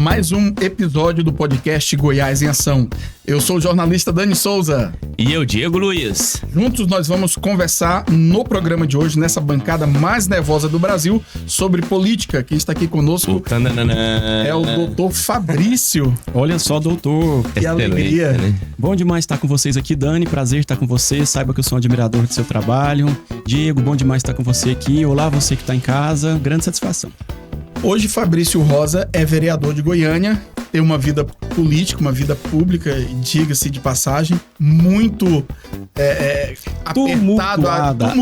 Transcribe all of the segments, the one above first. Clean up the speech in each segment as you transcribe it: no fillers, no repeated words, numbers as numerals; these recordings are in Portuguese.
mais um episódio do podcast Goiás em Ação. Eu sou o jornalista Dani Souza. E eu, Diego Luiz. Juntos nós vamos conversar no programa de hoje, nessa bancada mais nervosa do Brasil, sobre política. Quem está aqui conosco é o doutor Fabrício. Olha só, doutor. Que alegria. Né? Bom demais estar com vocês aqui, Dani. Prazer estar com você. Saiba que eu sou um admirador do seu trabalho. Diego, bom demais estar com você aqui. Olá, você que está em casa. Grande satisfação. Hoje, Fabrício Rosa é vereador de Goiânia, tem uma vida política, uma vida pública, diga-se de passagem, muito tumultuada, a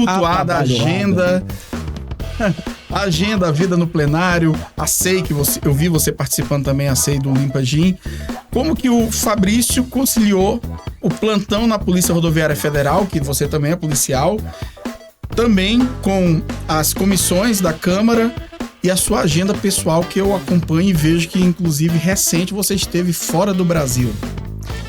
agenda, a vida no plenário, a SEI, que eu vi você participando também, a SEI do Limpa Gin. Como que o Fabrício conciliou o plantão na Polícia Rodoviária Federal, que você também é policial, também com as comissões da Câmara e a sua agenda pessoal, que eu acompanho e vejo que, inclusive, recente você esteve fora do Brasil?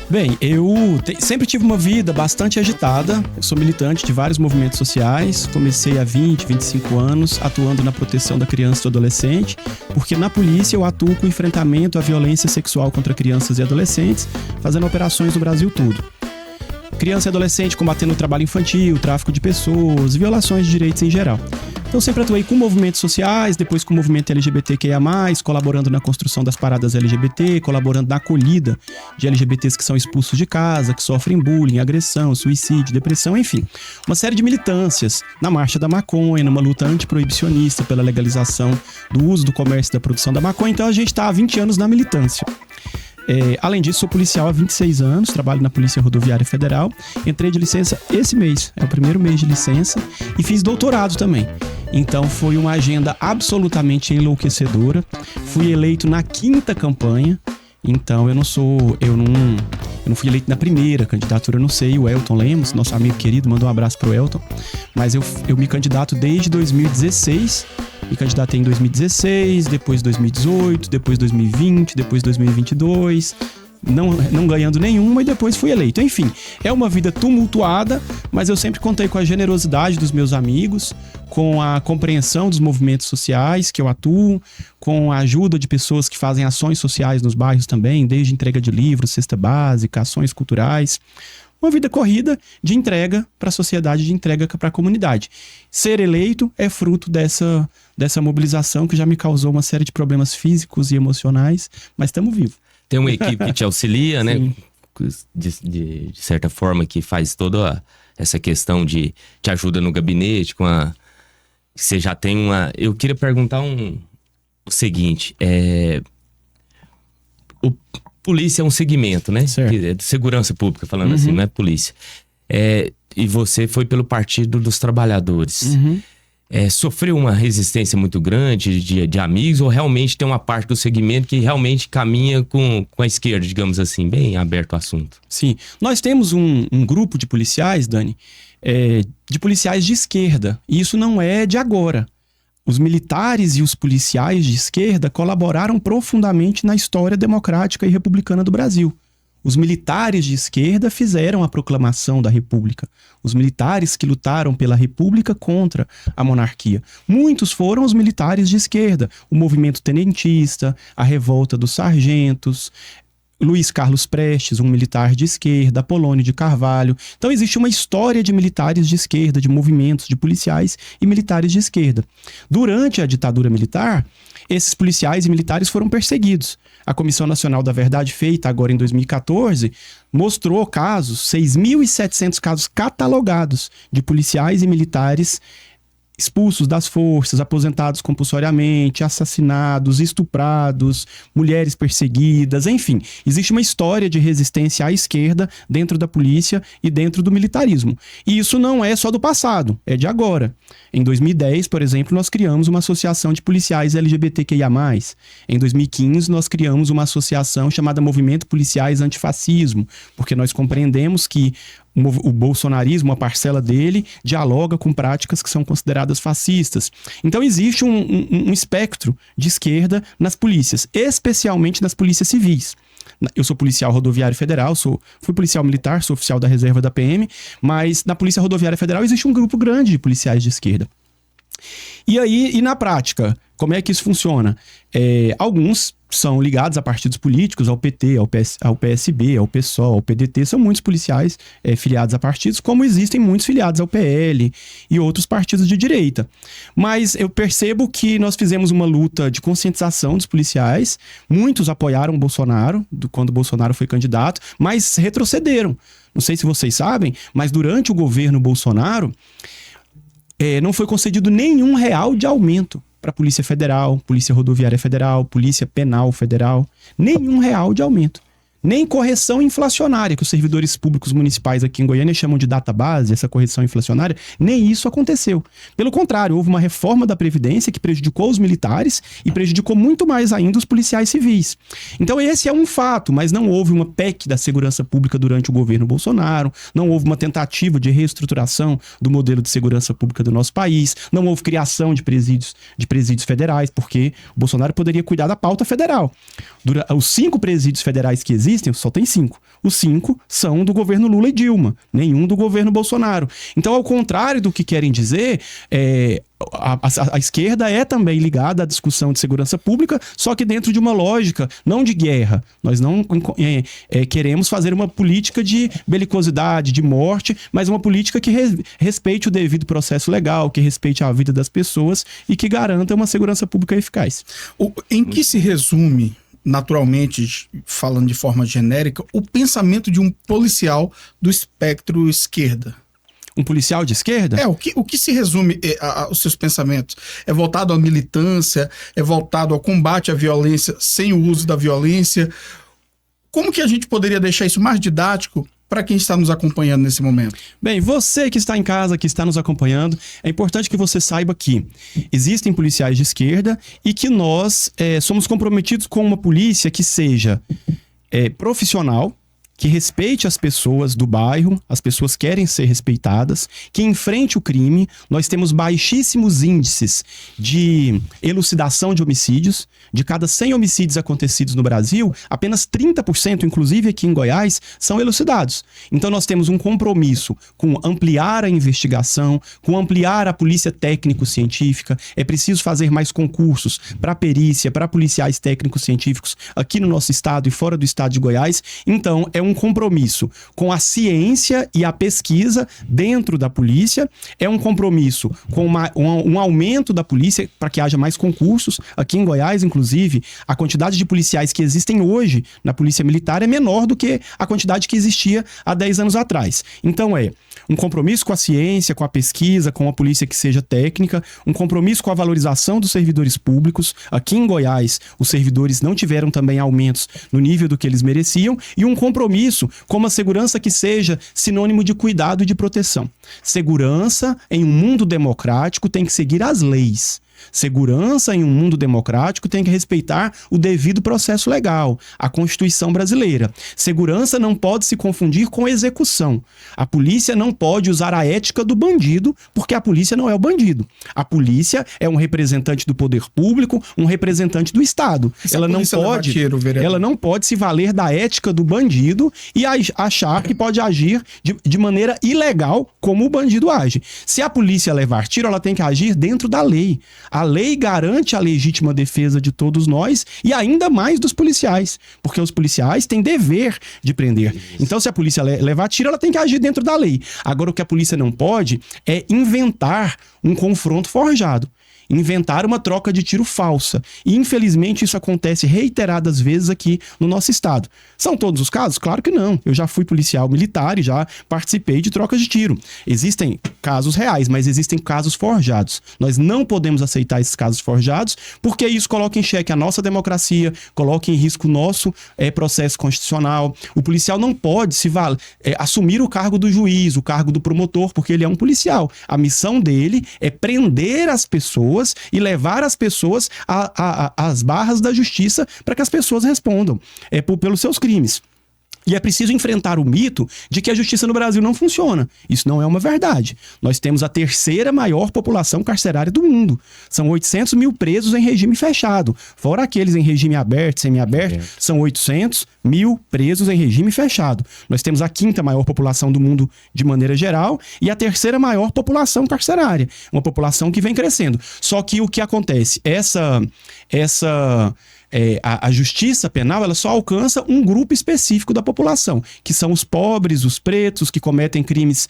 Bem, eu sempre tive uma vida bastante agitada. Eu sou militante de vários movimentos sociais. Comecei há 20, 25 anos atuando na proteção da criança e do adolescente, porque na polícia eu atuo com enfrentamento à violência sexual contra crianças e adolescentes, fazendo operações no Brasil todo. Criança e adolescente combatendo o trabalho infantil, tráfico de pessoas, violações de direitos em geral. Então sempre atuei com movimentos sociais, depois com o movimento LGBTQIA+, colaborando na construção das paradas LGBT, colaborando na acolhida de LGBTs que são expulsos de casa, que sofrem bullying, agressão, suicídio, depressão, enfim. Uma série de militâncias na marcha da maconha, numa luta antiproibicionista pela legalização do uso, do comércio e da produção da maconha. Então a gente está há 20 anos na militância. Além disso, sou policial há 26 anos, trabalho na Polícia Rodoviária Federal. Entrei de licença esse mês, é o primeiro mês de licença, e fiz doutorado também. Então foi uma agenda absolutamente enlouquecedora. Fui eleito na 5ª campanha. Então eu não fui eleito na primeira candidatura, não sei, o Elton Lemos, nosso amigo querido, mandou um abraço pro Elton. Mas eu me candidato desde 2016, me candidatei em 2016, depois 2018, depois 2020, depois 2022, não ganhando nenhuma, e depois fui eleito. Enfim, é uma vida tumultuada, mas eu sempre contei com a generosidade dos meus amigos, com a compreensão dos movimentos sociais que eu atuo, com a ajuda de pessoas que fazem ações sociais nos bairros também, desde entrega de livros, cesta básica, ações culturais. Uma vida corrida de entrega para a sociedade, de entrega para a comunidade. Ser eleito é fruto dessa mobilização que já me causou uma série de problemas físicos e emocionais, mas estamos vivos. Tem uma equipe que te auxilia, né? De certa forma, que faz toda essa questão de te ajuda no gabinete, você já tem uma... Eu queria perguntar o seguinte, polícia é um segmento, né? É de segurança pública, falando assim, não é polícia. E você foi pelo Partido dos Trabalhadores. Sofreu uma resistência muito grande de amigos, ou realmente tem uma parte do segmento que realmente caminha com a esquerda, digamos assim, bem aberto o assunto? Sim. Nós temos um grupo de policiais, Dani, de policiais de esquerda. E isso não é de agora. Os militares e os policiais de esquerda colaboraram profundamente na história democrática e republicana do Brasil. Os militares de esquerda fizeram a proclamação da República. Os militares que lutaram pela República contra a monarquia. Muitos foram os militares de esquerda. O movimento tenentista, a revolta dos sargentos, Luiz Carlos Prestes, um militar de esquerda, Apolônio de Carvalho. Então existe uma história de militares de esquerda, de movimentos de policiais e militares de esquerda. Durante a ditadura militar, esses policiais e militares foram perseguidos. A Comissão Nacional da Verdade, feita agora em 2014, mostrou casos, 6.700 casos catalogados de policiais e militares expulsos das forças, aposentados compulsoriamente, assassinados, estuprados, mulheres perseguidas, enfim. Existe uma história de resistência à esquerda dentro da polícia e dentro do militarismo. E isso não é só do passado, é de agora. Em 2010, por exemplo, nós criamos uma associação de policiais LGBTQIA+. Em 2015, nós criamos uma associação chamada Movimento Policiais Antifascismo, porque nós compreendemos que o bolsonarismo, uma parcela dele, dialoga com práticas que são consideradas fascistas. Então existe um espectro de esquerda nas polícias, especialmente nas polícias civis. Eu sou policial rodoviário federal, fui policial militar, sou oficial da reserva da PM, mas na Polícia Rodoviária Federal existe um grupo grande de policiais de esquerda. E aí, na prática, como é que isso funciona? Alguns são ligados a partidos políticos, ao PT, ao PSB, ao PSOL, ao PDT, são muitos policiais filiados a partidos, como existem muitos filiados ao PL e outros partidos de direita. Mas eu percebo que nós fizemos uma luta de conscientização dos policiais, muitos apoiaram o Bolsonaro, quando o Bolsonaro foi candidato, mas retrocederam. Não sei se vocês sabem, mas durante o governo Bolsonaro, não foi concedido nenhum real de aumento para a Polícia Federal, Polícia Rodoviária Federal, Polícia Penal Federal. Nenhum real de aumento. Nem correção inflacionária, que os servidores públicos municipais aqui em Goiânia chamam de database, essa correção inflacionária, nem isso aconteceu. Pelo contrário, houve uma reforma da Previdência que prejudicou os militares e prejudicou muito mais ainda os policiais civis. Então esse é um fato, mas não houve uma PEC da segurança pública durante o governo Bolsonaro, não houve uma tentativa de reestruturação do modelo de segurança pública do nosso país, não houve criação de presídios federais, porque o Bolsonaro poderia cuidar da pauta federal. Os 5 presídios federais que existem, só tem 5. Os 5 são do governo Lula e Dilma, nenhum do governo Bolsonaro. Então, ao contrário do que querem dizer, a esquerda é também ligada à discussão de segurança pública, só que dentro de uma lógica, não de guerra. Nós não queremos fazer uma política de belicosidade, de morte, mas uma política que respeite o devido processo legal, que respeite a vida das pessoas e que garanta uma segurança pública eficaz. Em que se resume, naturalmente, falando de forma genérica, o pensamento de um policial do espectro esquerda? Um policial de esquerda? O que se resume aos seus pensamentos? É voltado à militância? É voltado ao combate à violência sem o uso da violência? Como que a gente poderia deixar isso mais didático para quem está nos acompanhando nesse momento? Bem, você que está em casa, que está nos acompanhando, é importante que você saiba que existem policiais de esquerda e que nós somos comprometidos com uma polícia que seja profissional, que respeite as pessoas do bairro, as pessoas querem ser respeitadas, que enfrente o crime. Nós temos baixíssimos índices de elucidação de homicídios. De cada 100 homicídios acontecidos no Brasil, apenas 30%, inclusive aqui em Goiás, são elucidados. Então nós temos um compromisso com ampliar a investigação, com ampliar a polícia técnico-científica. É preciso fazer mais concursos para perícia, para policiais técnicos-científicos aqui no nosso estado e fora do estado de Goiás. Então é um compromisso com a ciência e a pesquisa dentro da polícia, é um compromisso com um aumento da polícia para que haja mais concursos. Aqui em Goiás, inclusive, a quantidade de policiais que existem hoje na Polícia Militar é menor do que a quantidade que existia há 10 anos atrás. Então um compromisso com a ciência, com a pesquisa, com a polícia que seja técnica, um compromisso com a valorização dos servidores públicos. Aqui em Goiás, os servidores não tiveram também aumentos no nível do que eles mereciam, e um compromisso com uma segurança que seja sinônimo de cuidado e de proteção. Segurança em um mundo democrático tem que seguir as leis. Segurança em um mundo democrático tem que respeitar o devido processo legal, a Constituição brasileira. Segurança não pode se confundir com execução. A polícia não pode usar a ética do bandido, porque a polícia não é o bandido. A polícia é um representante do poder público, um representante do Estado. Ela não pode se valer da ética do bandido e achar que pode agir de maneira ilegal como o bandido age. Se a polícia levar tiro, ela tem que agir dentro da lei. A lei garante a legítima defesa de todos nós e ainda mais dos policiais, porque os policiais têm dever de prender. Então, se a polícia levar tiro, ela tem que agir dentro da lei. Agora, o que a polícia não pode é inventar um confronto forjado. Inventar uma troca de tiro falsa. E, infelizmente, isso acontece reiteradas vezes aqui no nosso estado. São todos os casos? Claro que não. Eu já fui policial militar e já participei de trocas de tiro. Existem casos reais, mas existem casos forjados. Nós não podemos aceitar esses casos forjados, porque isso coloca em xeque a nossa democracia, coloca em risco o nosso processo constitucional. O policial não pode assumir o cargo do juiz, o cargo do promotor, porque ele é um policial. A missão dele é prender as pessoas e levar as pessoas às barras da justiça para que as pessoas respondam pelos seus crimes. E é preciso enfrentar o mito de que a justiça no Brasil não funciona. Isso não é uma verdade. Nós temos a terceira maior população carcerária do mundo. São 800 mil presos em regime fechado. Fora aqueles em regime aberto, semiaberto, são 800 mil presos em regime fechado. Nós temos a quinta maior população do mundo de maneira geral e a terceira maior população carcerária. Uma população que vem crescendo. Só que o que acontece? A justiça penal, ela só alcança um grupo específico da população, que são os pobres, os pretos, que cometem crimes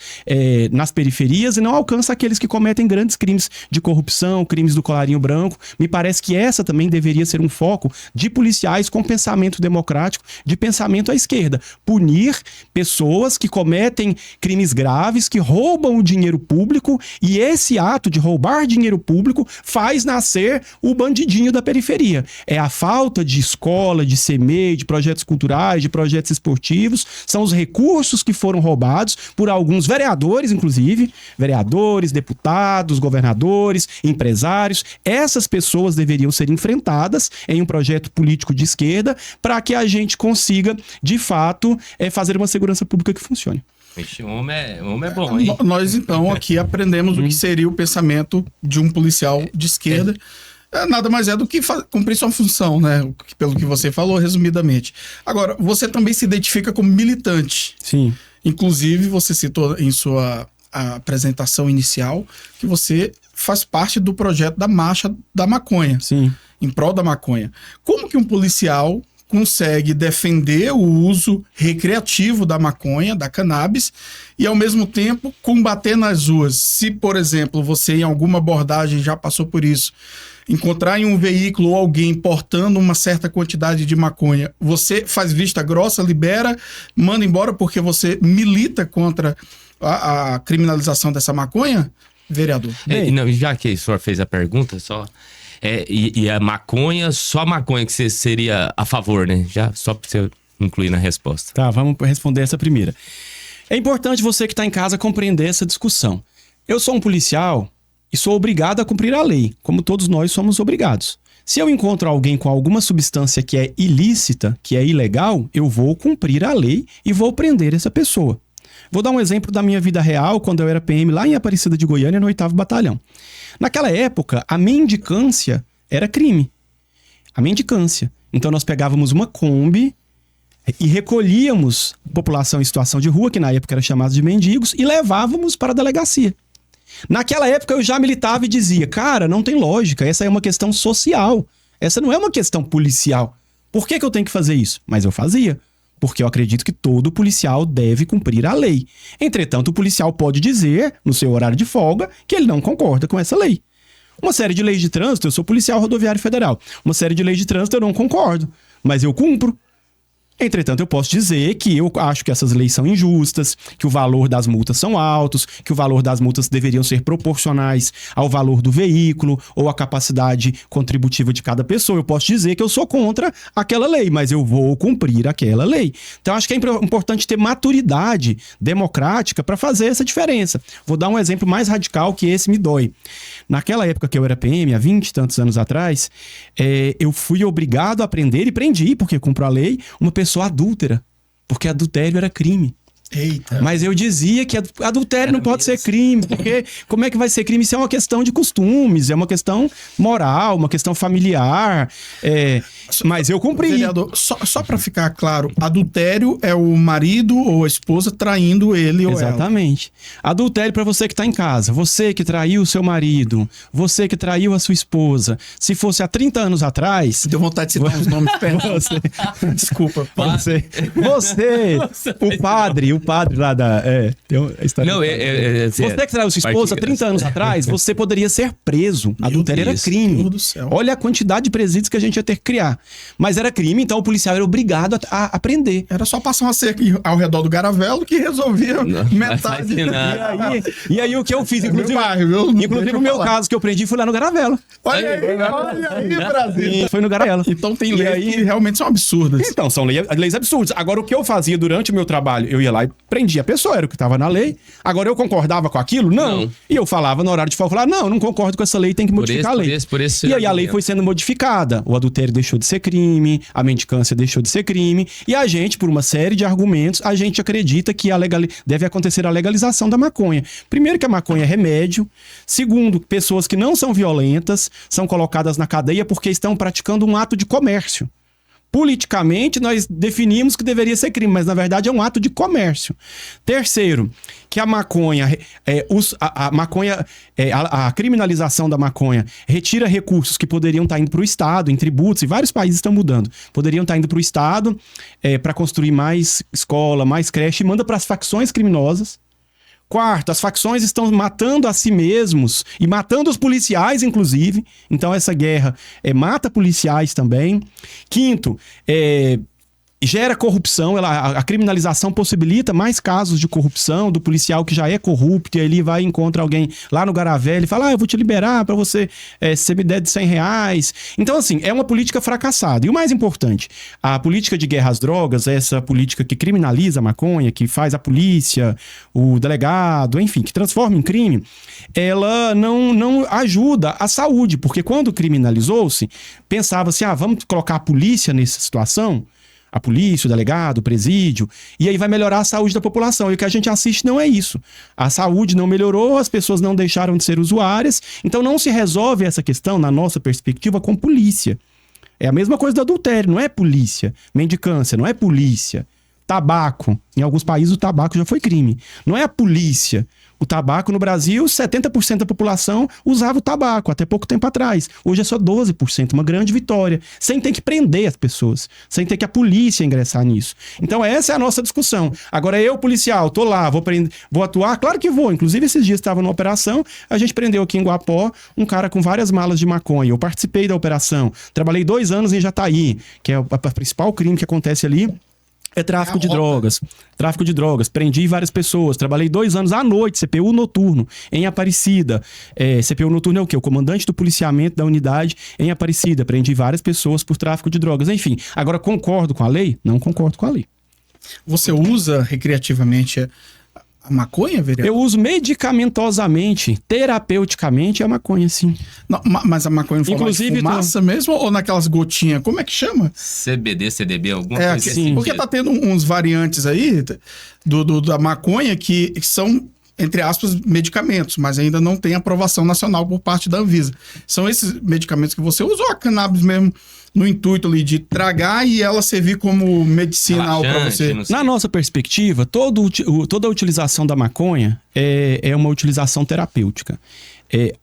nas periferias, e não alcança aqueles que cometem grandes crimes de corrupção, crimes do colarinho branco. Me parece que essa também deveria ser um foco de policiais com pensamento democrático, de pensamento à esquerda. Punir pessoas que cometem crimes graves, que roubam o dinheiro público, e esse ato de roubar dinheiro público faz nascer o bandidinho da periferia. É a falta de escola, de CMEI, de projetos culturais, de projetos esportivos, são os recursos que foram roubados por alguns vereadores, inclusive, vereadores, deputados, governadores, empresários. Essas pessoas deveriam ser enfrentadas em um projeto político de esquerda para que a gente consiga, de fato, fazer uma segurança pública que funcione. Esse homem é bom, hein? Nós, então, aqui aprendemos o que seria o pensamento de um policial de esquerda. Nada mais é do que cumprir sua função, né? Pelo que você falou, resumidamente. Agora, você também se identifica como militante. Sim. Inclusive, você citou em sua apresentação inicial que você faz parte do projeto da Marcha da Maconha. Sim. Em prol da maconha. Como que um policial consegue defender o uso recreativo da maconha, da cannabis, e ao mesmo tempo combater nas ruas? Se, por exemplo, você em alguma abordagem já passou por isso, encontrar em um veículo ou alguém portando uma certa quantidade de maconha, você faz vista grossa, libera, manda embora porque você milita contra a criminalização dessa maconha, vereador? Não, já que o senhor fez a pergunta, só... E a maconha, só a maconha que você seria a favor, né? Já só pra você incluir na resposta. Tá, vamos responder essa primeira. É importante você que está em casa compreender essa discussão. Eu sou um policial e sou obrigado a cumprir a lei, como todos nós somos obrigados. Se eu encontro alguém com alguma substância que é ilícita, que é ilegal, eu vou cumprir a lei e vou prender essa pessoa. Vou dar um exemplo da minha vida real, quando eu era PM lá em Aparecida de Goiânia, no 8º Batalhão. Naquela época, a mendicância era crime. A mendicância. Então nós pegávamos uma Kombi e recolhíamos a população em situação de rua, que na época era chamada de mendigos, e levávamos para a delegacia. Naquela época eu já militava e dizia, cara, não tem lógica, essa é uma questão social. Essa não é uma questão policial. Por que eu tenho que fazer isso? Mas eu fazia. Porque eu acredito que todo policial deve cumprir a lei. Entretanto, o policial pode dizer, no seu horário de folga, que ele não concorda com essa lei. Uma série de leis de trânsito, eu sou policial rodoviário federal. Uma série de leis de trânsito eu não concordo, mas eu cumpro. Entretanto, eu posso dizer que eu acho que essas leis são injustas, que o valor das multas são altos, que o valor das multas deveriam ser proporcionais ao valor do veículo ou à capacidade contributiva de cada pessoa. Eu posso dizer que eu sou contra aquela lei, mas eu vou cumprir aquela lei. Então, acho que é importante ter maturidade democrática para fazer essa diferença. Vou dar um exemplo mais radical que esse me dói. Naquela época que eu era PM, há 20 e tantos anos atrás, eu fui obrigado a prender e prendi, porque cumpro a lei, uma pessoa adúltera, porque adultério era crime. Eita. Mas eu dizia que adultério não pode ser crime, porque como é que vai ser crime? Isso é uma questão de costumes, é uma questão moral, uma questão familiar. Mas eu cumpri. Vereador, só para ficar claro, adultério é o marido ou a esposa traindo ele ou ela. Exatamente. Adultério para você que está em casa, você que traiu o seu marido, você que traiu a sua esposa. Se fosse há 30 anos atrás... Deu vontade de citar uns nomes perto. Desculpa. Você, o padre lá da... tem uma história. Não, você que traiu sua esposa 30 anos atrás, você poderia ser preso. Adultério era crime. Deus do céu. Olha a quantidade de presídios que a gente ia ter que criar. Mas era crime, então o policial era obrigado a prender. Era só passar uma cerca ao redor do Garavelo que resolvia metade. E aí o que eu fiz? Inclusive o meu caso que eu prendi foi lá no Garavelo. Olha aí, Brasil. Foi no Garavelo. Então tem leis que realmente são absurdas. Então, são leis absurdas. Agora, o que eu fazia durante o meu trabalho? Eu ia lá Prendi a pessoa, era o que estava na lei. Agora, eu concordava com aquilo? Não. E eu falava no horário de folga, não concordo com essa lei, tem que modificar a lei. E aí a lei foi sendo modificada. O adultério deixou de ser crime, a mendicância deixou de ser crime, e a gente, por uma série de argumentos, a gente acredita que deve acontecer a legalização da maconha. Primeiro, que a maconha é remédio. Segundo, pessoas que não são violentas são colocadas na cadeia porque estão praticando um ato de comércio. Politicamente, nós definimos que deveria ser crime, mas na verdade é um ato de comércio. Terceiro, que a maconha, a criminalização da maconha retira recursos que poderiam estar indo para o Estado, em tributos, e vários países estão mudando. Poderiam estar indo para o Estado para construir mais escola, mais creche, e manda para as facções criminosas. Quarto, as facções estão matando a si mesmos e matando os policiais, inclusive. Então, essa guerra mata policiais também. Quinto, gera corrupção, a criminalização possibilita mais casos de corrupção do policial que já é corrupto, e aí ele vai e encontra alguém lá no Garavelli e fala, eu vou te liberar para você, se você me der de R$100. Então, assim, é uma política fracassada. E o mais importante, a política de guerra às drogas, essa política que criminaliza a maconha, que faz a polícia, o delegado, enfim, que transforma em crime, ela não ajuda a saúde, porque quando criminalizou-se, pensava-se, vamos colocar a polícia nessa situação, a polícia, o delegado, o presídio, e aí vai melhorar a saúde da população. E o que a gente assiste não é isso. A saúde não melhorou, as pessoas não deixaram de ser usuárias, então não se resolve essa questão, na nossa perspectiva, com polícia. É a mesma coisa do adultério, não é polícia. Mendicância, não é polícia. Tabaco, em alguns países o tabaco já foi crime. Não é a polícia. O tabaco no Brasil, 70% da população usava o tabaco até pouco tempo atrás. Hoje é só 12%, uma grande vitória. Sem ter que prender as pessoas, sem ter que a polícia ingressar nisso. Então essa é a nossa discussão. Agora eu, policial, tô lá, vou atuar? Claro que vou. Inclusive esses dias estava numa operação, a gente prendeu aqui em Guapó um cara com várias malas de maconha. Eu participei da operação. Trabalhei 2 anos em Jataí, que é o principal crime que acontece ali. É tráfico de drogas. Tráfico de drogas. Prendi várias pessoas. Trabalhei 2 anos à noite, CPU noturno, em Aparecida. CPU noturno é o quê? O comandante do policiamento da unidade em Aparecida. Prendi várias pessoas por tráfico de drogas. Enfim, agora concordo com a lei? Não concordo com a lei. Você usa recreativamente a maconha, vereador? Eu uso medicamentosamente, terapeuticamente a maconha, sim. Não, mas a maconha no formato de fumaça mesmo ou naquelas gotinhas? Como é que chama? CBD, CDB, alguma coisa assim. Porque tá tendo uns variantes aí da maconha que são, entre aspas, medicamentos, mas ainda não tem aprovação nacional por parte da Anvisa. São esses medicamentos que você usa ou a cannabis mesmo no intuito ali de tragar e ela servir como medicinal para você? Na nossa perspectiva, toda a utilização da maconha é uma utilização terapêutica.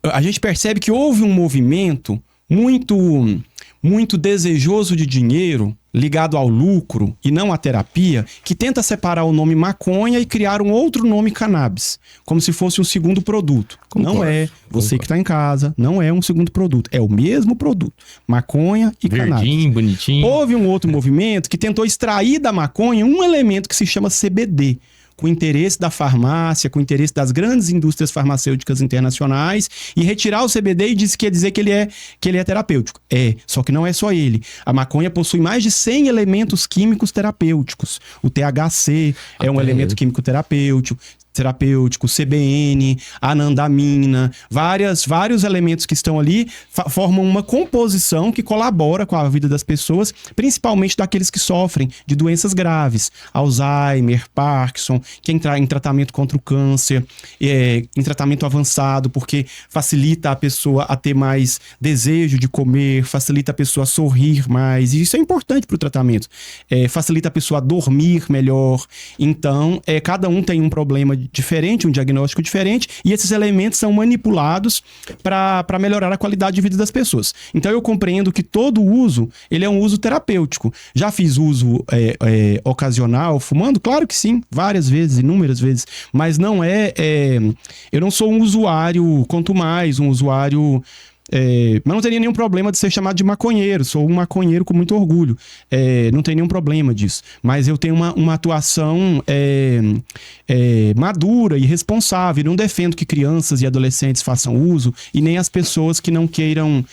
A gente percebe que houve um movimento muito desejoso de dinheiro, ligado ao lucro e não à terapia, que tenta separar o nome maconha e criar um outro nome cannabis, como se fosse um segundo produto. Concordo, não é. Você que está em casa, não é um segundo produto. É o mesmo produto. Maconha e cannabis. Verdinho, bonitinho. Houve um outro movimento que tentou extrair da maconha um elemento que se chama CBD, com o interesse da farmácia, com o interesse das grandes indústrias farmacêuticas internacionais, e retirar o CBD e disse que ia dizer que ele é terapêutico. Só que não é só ele. A maconha possui mais de 100 elementos químicos terapêuticos. O THC é um elemento químico terapêutico, CBN, anandamina, vários elementos que estão ali formam uma composição que colabora com a vida das pessoas, principalmente daqueles que sofrem de doenças graves, Alzheimer, Parkinson, que entrar em tratamento contra o câncer, em tratamento avançado, porque facilita a pessoa a ter mais desejo de comer, facilita a pessoa a sorrir mais, e isso é importante para o tratamento, facilita a pessoa a dormir melhor. Então, cada um tem um problema diferente, um diagnóstico diferente, e esses elementos são manipulados para melhorar a qualidade de vida das pessoas. Então eu compreendo que todo uso, ele é um uso terapêutico. Já fiz uso ocasional, fumando? Claro que sim, várias vezes, inúmeras vezes, mas não eu não sou um usuário, quanto mais um usuário Mas não teria nenhum problema de ser chamado de maconheiro. Sou um maconheiro com muito orgulho. Não tem nenhum problema disso. Mas eu tenho uma atuação madura e responsável. Não defendo que crianças e adolescentes façam uso, e nem as pessoas que não queiram,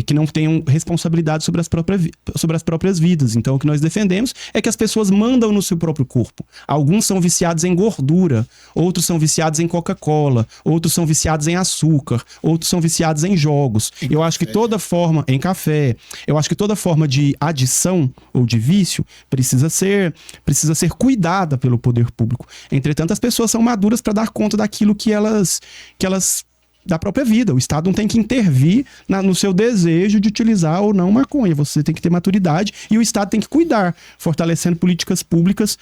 que não tenham responsabilidade sobre as próprias vidas. Então, o que nós defendemos é que as pessoas mandam no seu próprio corpo. Alguns são viciados em gordura, outros são viciados em Coca-Cola, outros são viciados em açúcar, outros são viciados em jogos. Eu acho que toda forma, em café, eu acho que toda forma de adição ou de vício precisa ser cuidada pelo poder público. Entretanto, as pessoas são maduras para dar conta daquilo que elas da própria vida. O Estado não tem que intervir no seu desejo de utilizar ou não maconha. Você tem que ter maturidade e o Estado tem que cuidar, fortalecendo políticas públicas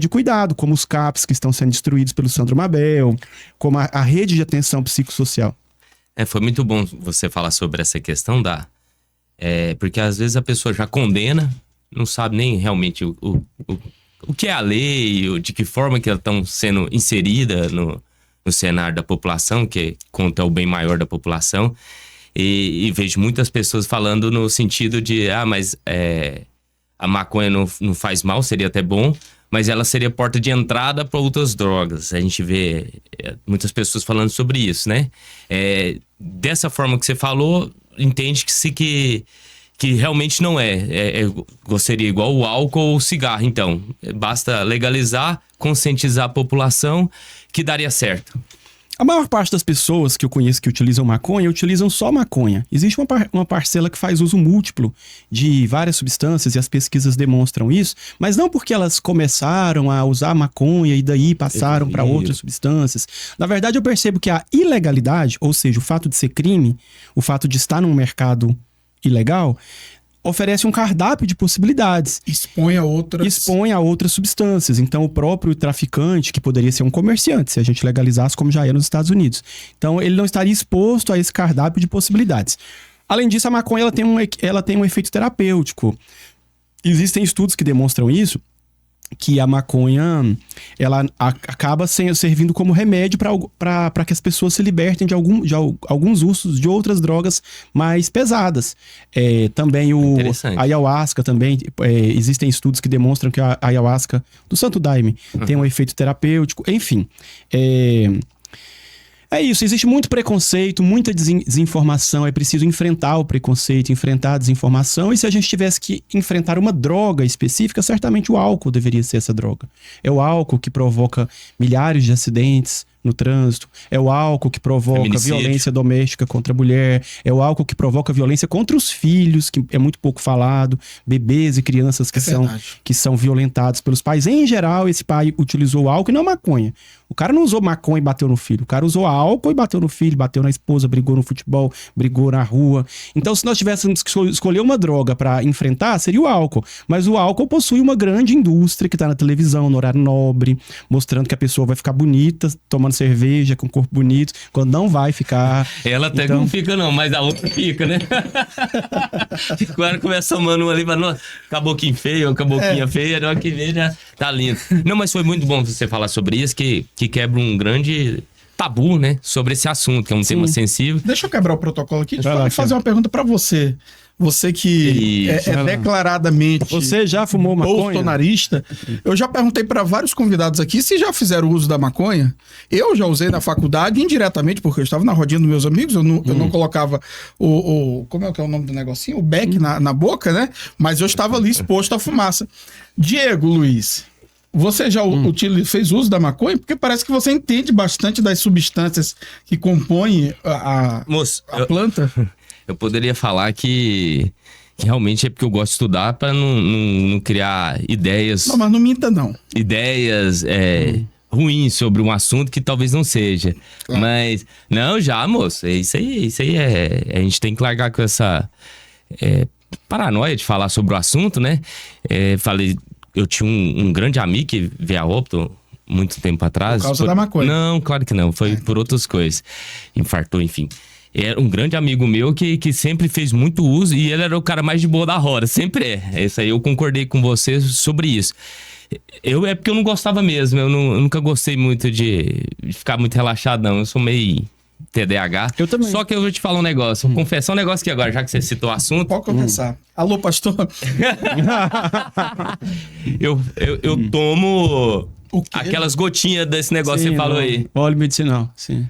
de cuidado, como os CAPs que estão sendo destruídos pelo Sandro Mabel, como a rede de atenção psicossocial. Foi muito bom você falar sobre essa questão porque às vezes a pessoa já condena, não sabe nem realmente o que é a lei, de que forma que elas estão sendo inseridas no cenário da população, que conta o bem maior da população. E vejo muitas pessoas falando no sentido de, mas a maconha não faz mal, seria até bom, mas ela seria porta de entrada para outras drogas. A gente vê muitas pessoas falando sobre isso, né? Dessa forma que você falou, entende que realmente não seria igual o álcool ou o cigarro. Então, basta legalizar, conscientizar a população, que daria certo. A maior parte das pessoas que eu conheço que utilizam maconha, utilizam só maconha. Existe uma parcela que faz uso múltiplo de várias substâncias, e as pesquisas demonstram isso, mas não porque elas começaram a usar maconha e daí passaram para outras substâncias. Na verdade, eu percebo que a ilegalidade, ou seja, o fato de ser crime, o fato de estar num mercado ilegal, oferece um cardápio de possibilidades. Expõe a outras substâncias. Então, o próprio traficante, que poderia ser um comerciante, se a gente legalizasse como já é nos Estados Unidos. Então, ele não estaria exposto a esse cardápio de possibilidades. Além disso, a maconha ela tem um efeito terapêutico. Existem estudos que demonstram isso, que a maconha ela acaba servindo como remédio para que as pessoas se libertem de alguns usos de outras drogas mais pesadas. Também o ayahuasca também, existem estudos que demonstram que a ayahuasca do Santo Daime tem um efeito terapêutico. Enfim, é isso, existe muito preconceito, muita desinformação, é preciso enfrentar o preconceito, enfrentar a desinformação, e se a gente tivesse que enfrentar uma droga específica, certamente o álcool deveria ser essa droga. É o álcool que provoca milhares de acidentes no trânsito, é o álcool que provoca violência doméstica contra a mulher, é o álcool que provoca violência contra os filhos, que é muito pouco falado, bebês e crianças que são violentados pelos pais. Em geral, esse pai utilizou o álcool e não maconha. O cara não usou maconha e bateu no filho, o cara usou álcool e bateu no filho, bateu na esposa, brigou no futebol, brigou na rua. Então, se nós tivéssemos que escolher uma droga para enfrentar, seria o álcool. Mas o álcool possui uma grande indústria que tá na televisão, no horário nobre, mostrando que a pessoa vai ficar bonita, tomando cerveja, com corpo bonito, quando não vai ficar. Ela até não fica não, mas a outra fica, né? Agora começa somando uma ali, mas caboquinho feio, caboquinha feia, na hora que vê já tá lindo. Não, mas foi muito bom você falar sobre isso, que quebra um grande tabu, né? Sobre esse assunto, que é um tema sensível. Deixa eu quebrar o protocolo aqui e fazer uma pergunta pra você. Você que é declaradamente você já fumou maconha? Bolsonarista. Eu já perguntei para vários convidados aqui se já fizeram uso da maconha. Eu já usei na faculdade indiretamente, porque eu estava na rodinha dos meus amigos. Eu não colocava como é que é o nome do negocinho? O beck na boca, né? Mas eu estava ali exposto à fumaça. Diego Luiz, você já fez uso da maconha? Porque parece que você entende bastante das substâncias que compõem a planta. Eu poderia falar que realmente é porque eu gosto de estudar para não criar ideias... Não, mas não minta, não. Ideias ruins sobre um assunto que talvez não seja. Claro. Mas, não, já, moço. Isso aí a gente tem que largar com essa paranoia de falar sobre o assunto, né? Eu tinha um grande amigo que veio a óbito muito tempo atrás. Por causa da maconha? Não, claro que não. Foi por outras coisas. Infartou, enfim. Era um grande amigo meu que sempre fez muito uso e ele era o cara mais de boa da roda, sempre é. Isso aí eu concordei com você sobre isso. É porque eu não gostava mesmo, eu nunca gostei muito de ficar muito relaxado, não. Eu sou meio TDAH. Eu também. Só que eu vou te falar um negócio, vou confessar um negócio aqui agora, já que você citou o assunto. Pode começar. Alô, pastor? Eu tomo aquelas gotinhas desse negócio que você falou aí. Óleo medicinal, sim.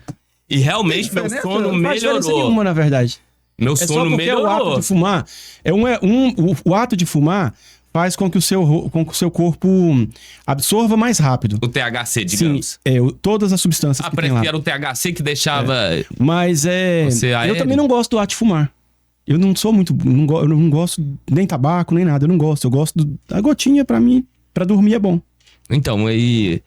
E realmente meu sono Não faz diferença melhorou. nenhuma, na verdade. Meu É só sono porque melhorou. o ato de fumar... o ato de fumar faz com que o seu corpo absorva mais rápido. O THC, digamos. Sim, todas as substâncias que tem Parece lá. que era o THC que deixava... Mas Você eu aéreo? também não gosto do ato de fumar. Eu não sou muito... eu não gosto nem tabaco, nem nada. Eu não gosto. Eu gosto da gotinha, pra mim, pra dormir é bom. Então, aí...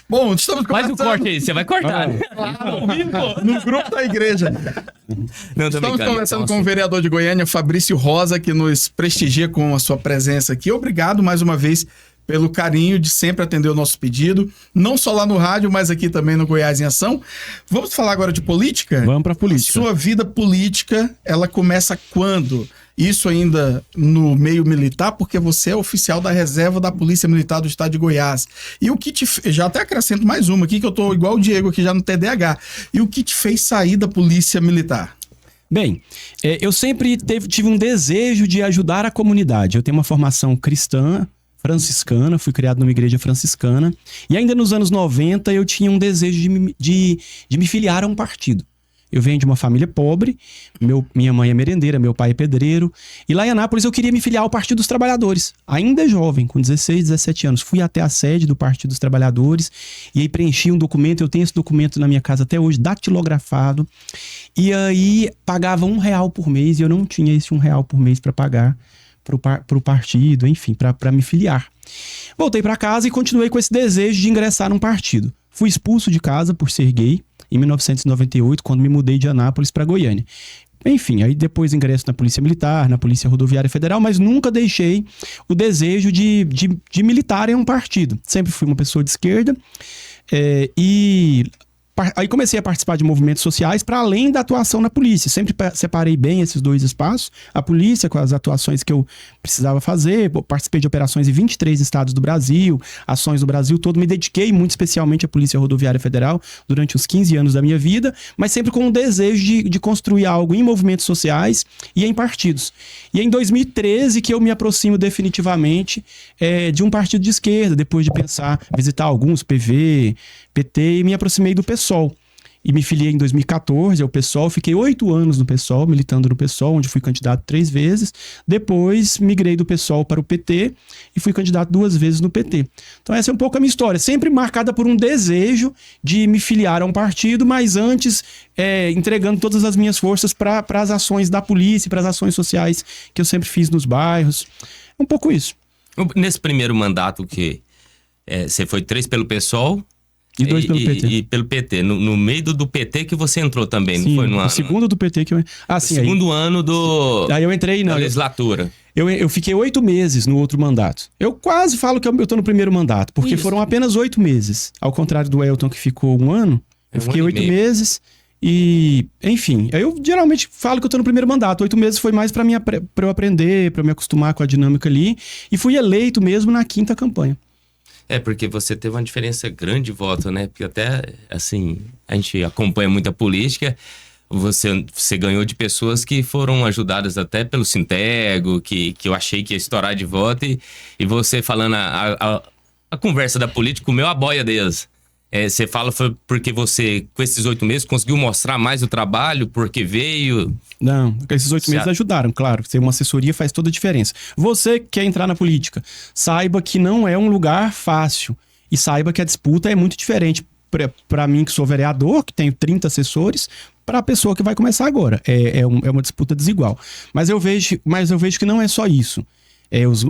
Bom, estamos Faz começando. o corte aí, você vai cortar, né? Ao vivo, pô. No grupo da igreja. Não, tô Estamos brincando. conversando Então, com o vereador de Goiânia, Fabrício Rosa, que nos prestigia com a sua presença aqui. Obrigado mais uma vez pelo carinho de sempre atender o nosso pedido, não só lá no rádio, mas aqui também no Goiás em Ação. Vamos falar agora de política? Vamos pra política. Sua vida política, ela começa quando? Isso ainda no meio militar, porque você é oficial da reserva da Polícia Militar do Estado de Goiás. E o que te... Já até acrescento mais uma aqui, que eu tô igual o Diego aqui já no TDAH. E o que te fez sair da Polícia Militar? Bem, eu sempre tive um desejo de ajudar a comunidade. Eu tenho uma formação cristã, franciscana, fui criado numa igreja franciscana. E ainda nos anos 90 eu tinha um desejo de me filiar a um partido. Eu venho de uma família pobre, minha mãe é merendeira, meu pai é pedreiro. E lá em Anápolis eu queria me filiar ao Partido dos Trabalhadores. Ainda jovem, com 16, 17 anos. Fui até a sede do Partido dos Trabalhadores e aí preenchi um documento. Eu tenho esse documento na minha casa até hoje, datilografado. E aí pagava R$1 por mês e eu não tinha esse R$1 por mês para pagar pro partido, enfim, para me filiar. Voltei para casa e continuei com esse desejo de ingressar num partido. Fui expulso de casa por ser gay em 1998, quando me mudei de Anápolis para Goiânia. Enfim, aí depois ingresso na Polícia Militar, na Polícia Rodoviária Federal, mas nunca deixei o desejo de militar em um partido. Sempre fui uma pessoa de esquerda aí comecei a participar de movimentos sociais para além da atuação na polícia. Sempre separei bem esses dois espaços. A polícia, com as atuações que eu precisava fazer. Participei de operações em 23 estados do Brasil, ações do Brasil todo. Me dediquei muito especialmente à Polícia Rodoviária Federal durante os 15 anos da minha vida, mas sempre com o desejo de construir algo em movimentos sociais e em partidos. E é em 2013 que eu me aproximo definitivamente de um partido de esquerda, depois de visitar alguns, PV, PT, e me aproximei do PSOL. E me filiei em 2014 ao PSOL, fiquei 8 anos no PSOL, militando no PSOL, onde fui candidato 3 vezes. Depois migrei do PSOL para o PT e fui candidato 2 vezes no PT. Então essa é um pouco a minha história, sempre marcada por um desejo de me filiar a um partido, mas antes entregando todas as minhas forças para as ações da polícia, para as ações sociais que eu sempre fiz nos bairros. É um pouco isso. Nesse primeiro mandato que você foi 3 pelo PSOL... E 2 pelo PT. E pelo PT. No meio do PT que você entrou também, Sim, não foi? no segundo do PT que eu... sim, segundo ano Aí eu entrei da legislatura. Eu fiquei 8 meses no outro mandato. Eu quase falo que eu tô no primeiro mandato, porque foram apenas 8 meses. Ao contrário do Elton, que ficou 1 ano, eu fiquei 8 meses e... Enfim, eu geralmente falo que eu tô no primeiro mandato. 8 meses foi mais pra eu aprender, pra eu me acostumar com a dinâmica ali. E fui eleito mesmo na 5ª campanha. Porque você teve uma diferença grande de voto, né? Porque até, assim, a gente acompanha muita política, você ganhou de pessoas que foram ajudadas até pelo Sintego, que eu achei que ia estourar de voto, e você falando a conversa da política, comeu a boia deles. Você fala foi porque você, com esses 8 meses, conseguiu mostrar mais o trabalho, porque veio... Não, esses 8 meses ajudaram, claro. Ter uma assessoria faz toda a diferença. Você que quer entrar na política, saiba que não é um lugar fácil. E saiba que a disputa é muito diferente. Para mim, que sou vereador, que tenho 30 assessores, para a pessoa que vai começar agora. É uma disputa desigual. Mas eu vejo que não é só isso.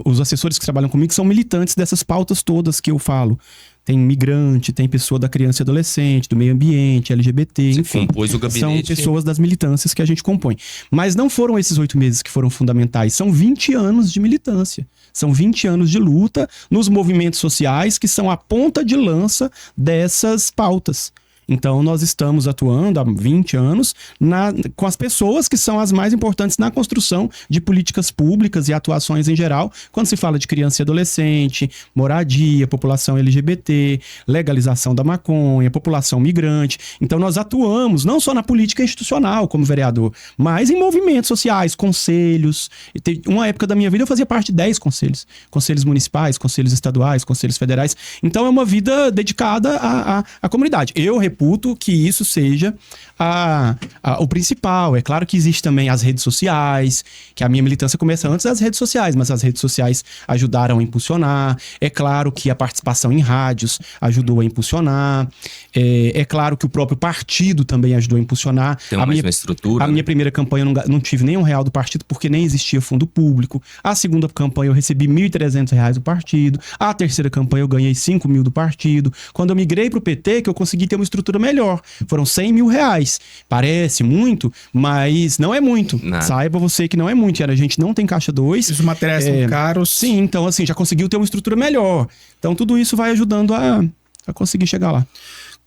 Os assessores que trabalham comigo são militantes dessas pautas todas que eu falo. Tem migrante, tem pessoa da criança e adolescente, do meio ambiente, LGBT, enfim. Compôs o gabinete. São pessoas das militâncias que a gente compõe. Mas não foram esses 8 meses que foram fundamentais, são 20 anos de militância. São 20 anos de luta nos movimentos sociais que são a ponta de lança dessas pautas. Então, nós estamos atuando há 20 anos com as pessoas que são as mais importantes na construção de políticas públicas e atuações em geral, quando se fala de criança e adolescente, moradia, população LGBT, legalização da maconha, população migrante. Então, nós atuamos não só na política institucional como vereador, mas em movimentos sociais, conselhos. Uma época da minha vida eu fazia parte de 10 conselhos. Conselhos municipais, conselhos estaduais, conselhos federais. Então, é uma vida dedicada à comunidade. Eu reputo que isso seja o principal. É claro que existe também as redes sociais, que a minha militância começa antes das redes sociais, mas as redes sociais ajudaram a impulsionar. É claro que a participação em rádios ajudou a impulsionar. É claro que o próprio partido também ajudou a impulsionar. Tem uma estrutura. A minha primeira campanha eu não tive nem R$1 do partido, porque nem existia fundo público. A segunda campanha eu recebi R$1.300 do partido. A terceira campanha eu ganhei R$5.000 do partido. Quando eu migrei pro PT, que eu consegui ter uma estrutura melhor, foram R$100.000. Parece muito, mas não é muito. Nada. Saiba você que não é muito. A gente não tem caixa 2. Os materiais são caros. Sim, então assim, já conseguiu ter uma estrutura melhor. Então tudo isso vai ajudando a conseguir chegar lá.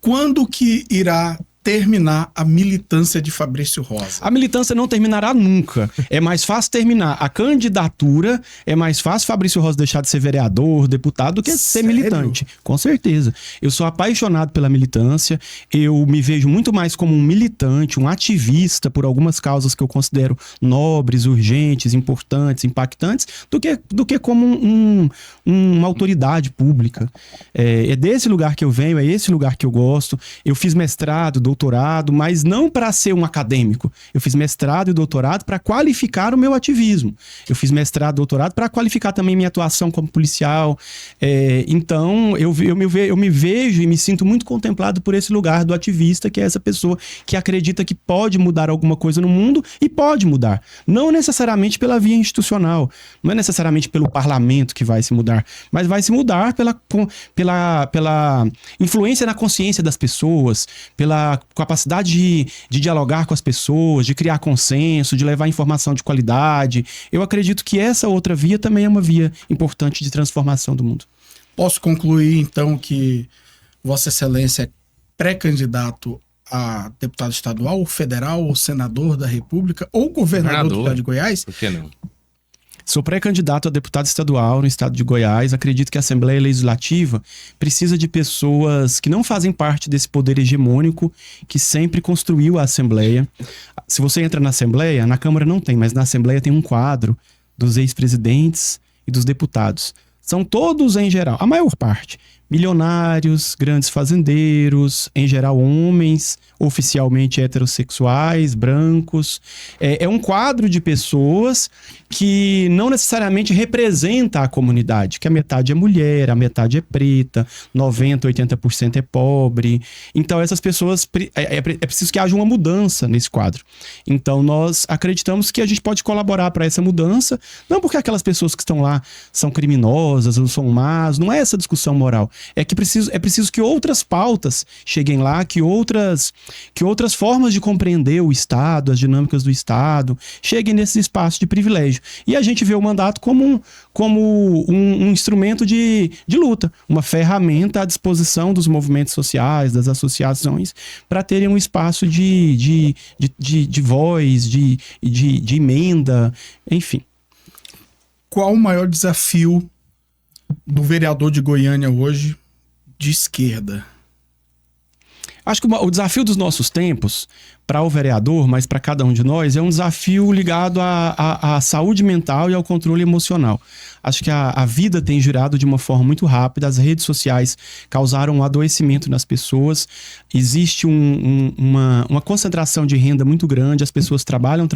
Quando que irá terminar a militância de Fabrício Rosa? A militância não terminará nunca. É mais fácil terminar a candidatura, é mais fácil Fabrício Rosa deixar de ser vereador, deputado, do que ser militante. Com certeza. Eu sou apaixonado pela militância, eu me vejo muito mais como um militante, um ativista por algumas causas que eu considero nobres, urgentes, importantes, impactantes, do que como uma autoridade pública. É desse lugar que eu venho, é esse lugar que eu gosto. Eu fiz mestrado, doutorado, mas não para ser um acadêmico. Eu fiz mestrado e doutorado para qualificar o meu ativismo. Eu fiz mestrado e doutorado para qualificar também minha atuação como policial. Então, eu me vejo e me sinto muito contemplado por esse lugar do ativista, que é essa pessoa que acredita que pode mudar alguma coisa no mundo e pode mudar. Não necessariamente pela via institucional, não é necessariamente pelo parlamento que vai se mudar, mas vai se mudar pela influência na consciência das pessoas, pela capacidade de dialogar com as pessoas, de criar consenso, de levar informação de qualidade. Eu acredito que essa outra via também é uma via importante de transformação do mundo. Posso concluir, então, que Vossa Excelência é pré-candidato a deputado estadual, ou federal, ou senador da República, ou governador do estado de Goiás? Por que não? Sou pré-candidato a deputado estadual no estado de Goiás. Acredito que a Assembleia Legislativa precisa de pessoas que não fazem parte desse poder hegemônico que sempre construiu a Assembleia. Se você entra na Assembleia, na Câmara não tem, mas na Assembleia tem um quadro dos ex-presidentes e dos deputados. São todos, em geral, a maior parte, milionários, grandes fazendeiros, em geral homens, oficialmente heterossexuais, brancos. É um quadro de pessoas que não necessariamente representa a comunidade, que a metade é mulher, a metade é preta, 90%, 80% é pobre. Então essas pessoas, é preciso que haja uma mudança nesse quadro. Então nós acreditamos que a gente pode colaborar para essa mudança, não porque aquelas pessoas que estão lá são criminosas ou são más, não é essa discussão moral. É preciso que outras pautas cheguem lá, que outras formas de compreender o Estado, as dinâmicas do Estado, cheguem nesse espaço de privilégio. E a gente vê o mandato como um instrumento de luta, uma ferramenta à disposição dos movimentos sociais, das associações, para terem um espaço de voz, de emenda, enfim. Qual o maior desafio do vereador de Goiânia hoje, de esquerda? Acho que o desafio dos nossos tempos, para o vereador, mas para cada um de nós, é um desafio ligado à saúde mental e ao controle emocional. Acho que a vida tem girado de uma forma muito rápida, as redes sociais causaram um adoecimento nas pessoas, existe uma concentração de renda muito grande, as pessoas trabalham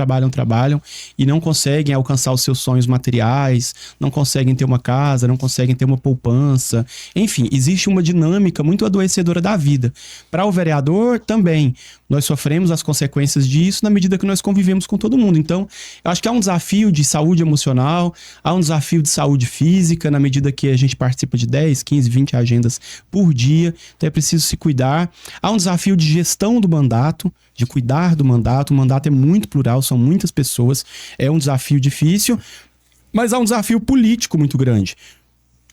e não conseguem alcançar os seus sonhos materiais, não conseguem ter uma casa, não conseguem ter uma poupança. Enfim, existe uma dinâmica muito adoecedora da vida. Para o vereador, também. Nós sofremos as consequências disso na medida que nós convivemos com todo mundo. Então, eu acho que há um desafio de saúde emocional, há um desafio de saúde física, na medida que a gente participa de 10, 15, 20 agendas por dia. Então, é preciso se cuidar. Há um desafio de gestão do mandato, de cuidar do mandato. O mandato é muito plural, são muitas pessoas. É um desafio difícil, mas há um desafio político muito grande.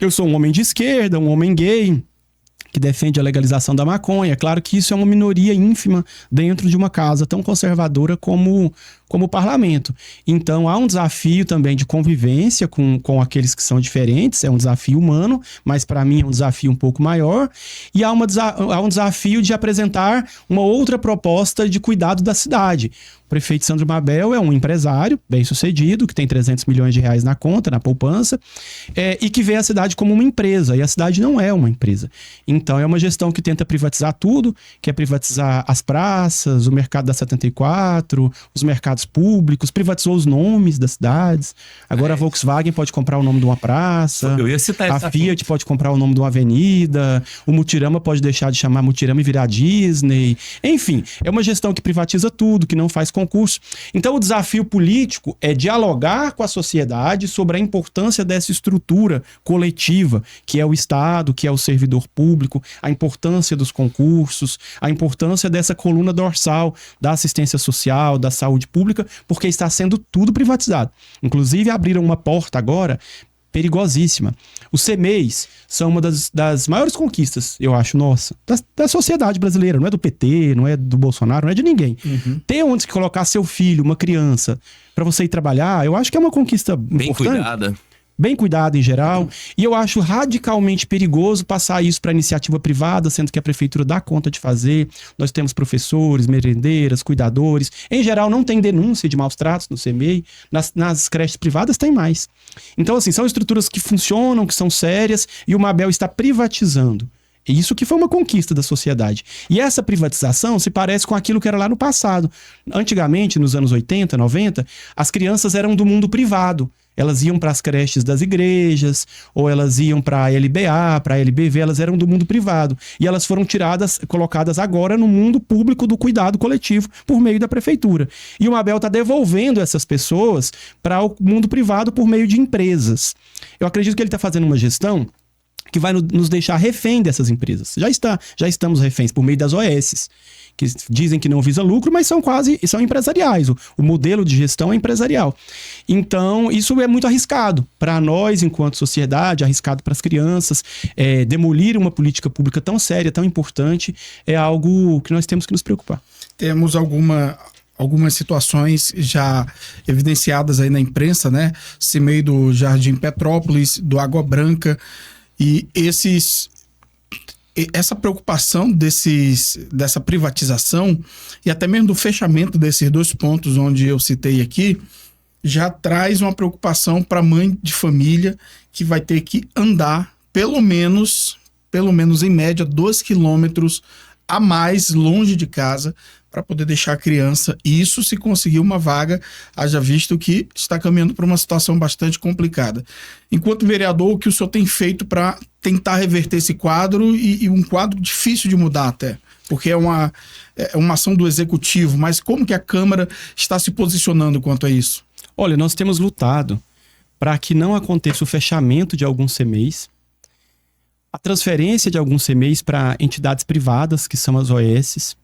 Eu sou um homem de esquerda, um homem gay. que defende a legalização da maconha. É claro que isso é uma minoria ínfima dentro de uma casa tão conservadora como o parlamento. Então, há um desafio também de convivência com aqueles que são diferentes, é um desafio humano, mas para mim é um desafio um pouco maior, e há um desafio de apresentar uma outra proposta de cuidado da cidade. O prefeito Sandro Mabel é um empresário bem-sucedido, que tem 300 milhões de reais na conta, na poupança, e que vê a cidade como uma empresa, e a cidade não é uma empresa. Então, é uma gestão que tenta privatizar tudo, quer privatizar as praças, o mercado da 74, os mercados públicos, privatizou os nomes das cidades. Agora a Volkswagen pode comprar o nome de uma praça, eu ia citar a Fiat pode comprar o nome de uma avenida, o Mutirama pode deixar de chamar Mutirama e virar Disney. Enfim, é uma gestão que privatiza tudo, que não faz concurso. Então o desafio político é dialogar com a sociedade sobre a importância dessa estrutura coletiva, que é o Estado, que é o servidor público, a importância dos concursos, a importância dessa coluna dorsal da assistência social, da saúde pública, porque está sendo tudo privatizado. Inclusive abriram uma porta agora perigosíssima. Os CMEIs são uma das maiores conquistas, eu acho, nossa, da sociedade brasileira. Não é do PT, não é do Bolsonaro, não é de ninguém. Ter onde colocar seu filho, uma criança, para você ir trabalhar, eu acho que é uma conquista bem importante. Cuidada. Bem cuidado em geral, e eu acho radicalmente perigoso passar isso para iniciativa privada, sendo que a prefeitura dá conta de fazer. Nós temos professores, merendeiras, cuidadores. Em geral, não tem denúncia de maus tratos no CMEI. Nas creches privadas tem mais. Então, assim, são estruturas que funcionam, que são sérias, e o Mabel está privatizando. Isso que foi uma conquista da sociedade. E essa privatização se parece com aquilo que era lá no passado. Antigamente, nos anos 80, 90, as crianças eram do mundo privado. Elas iam para as creches das igrejas, ou elas iam para a LBA, para a LBV, elas eram do mundo privado. E elas foram colocadas agora no mundo público do cuidado coletivo, por meio da prefeitura. E o Mabel está devolvendo essas pessoas para o mundo privado por meio de empresas. Eu acredito que ele está fazendo uma gestão que vai nos deixar refém dessas empresas. Já estamos reféns por meio das OS, que dizem que não visa lucro, mas são empresariais. O modelo de gestão é empresarial. Então, isso é muito arriscado para nós, enquanto sociedade, arriscado para as crianças. Demolir uma política pública tão séria, tão importante, é algo que nós temos que nos preocupar. Temos algumas situações já evidenciadas aí na imprensa, né? CMEI do Jardim Petrópolis, do Água Branca, e essa preocupação dessa privatização e até mesmo do fechamento desses dois pontos onde eu citei aqui, já traz uma preocupação para a mãe de família que vai ter que andar pelo menos em média 2 quilômetros a mais longe de casa para poder deixar a criança, e isso se conseguir uma vaga, haja visto que está caminhando para uma situação bastante complicada. Enquanto vereador, o que o senhor tem feito para tentar reverter esse quadro, e um quadro difícil de mudar até, porque é uma ação do executivo, mas como que a Câmara está se posicionando quanto a isso? Olha, nós temos lutado para que não aconteça o fechamento de alguns CMEIs, a transferência de alguns CMEIs para entidades privadas, que são as OS,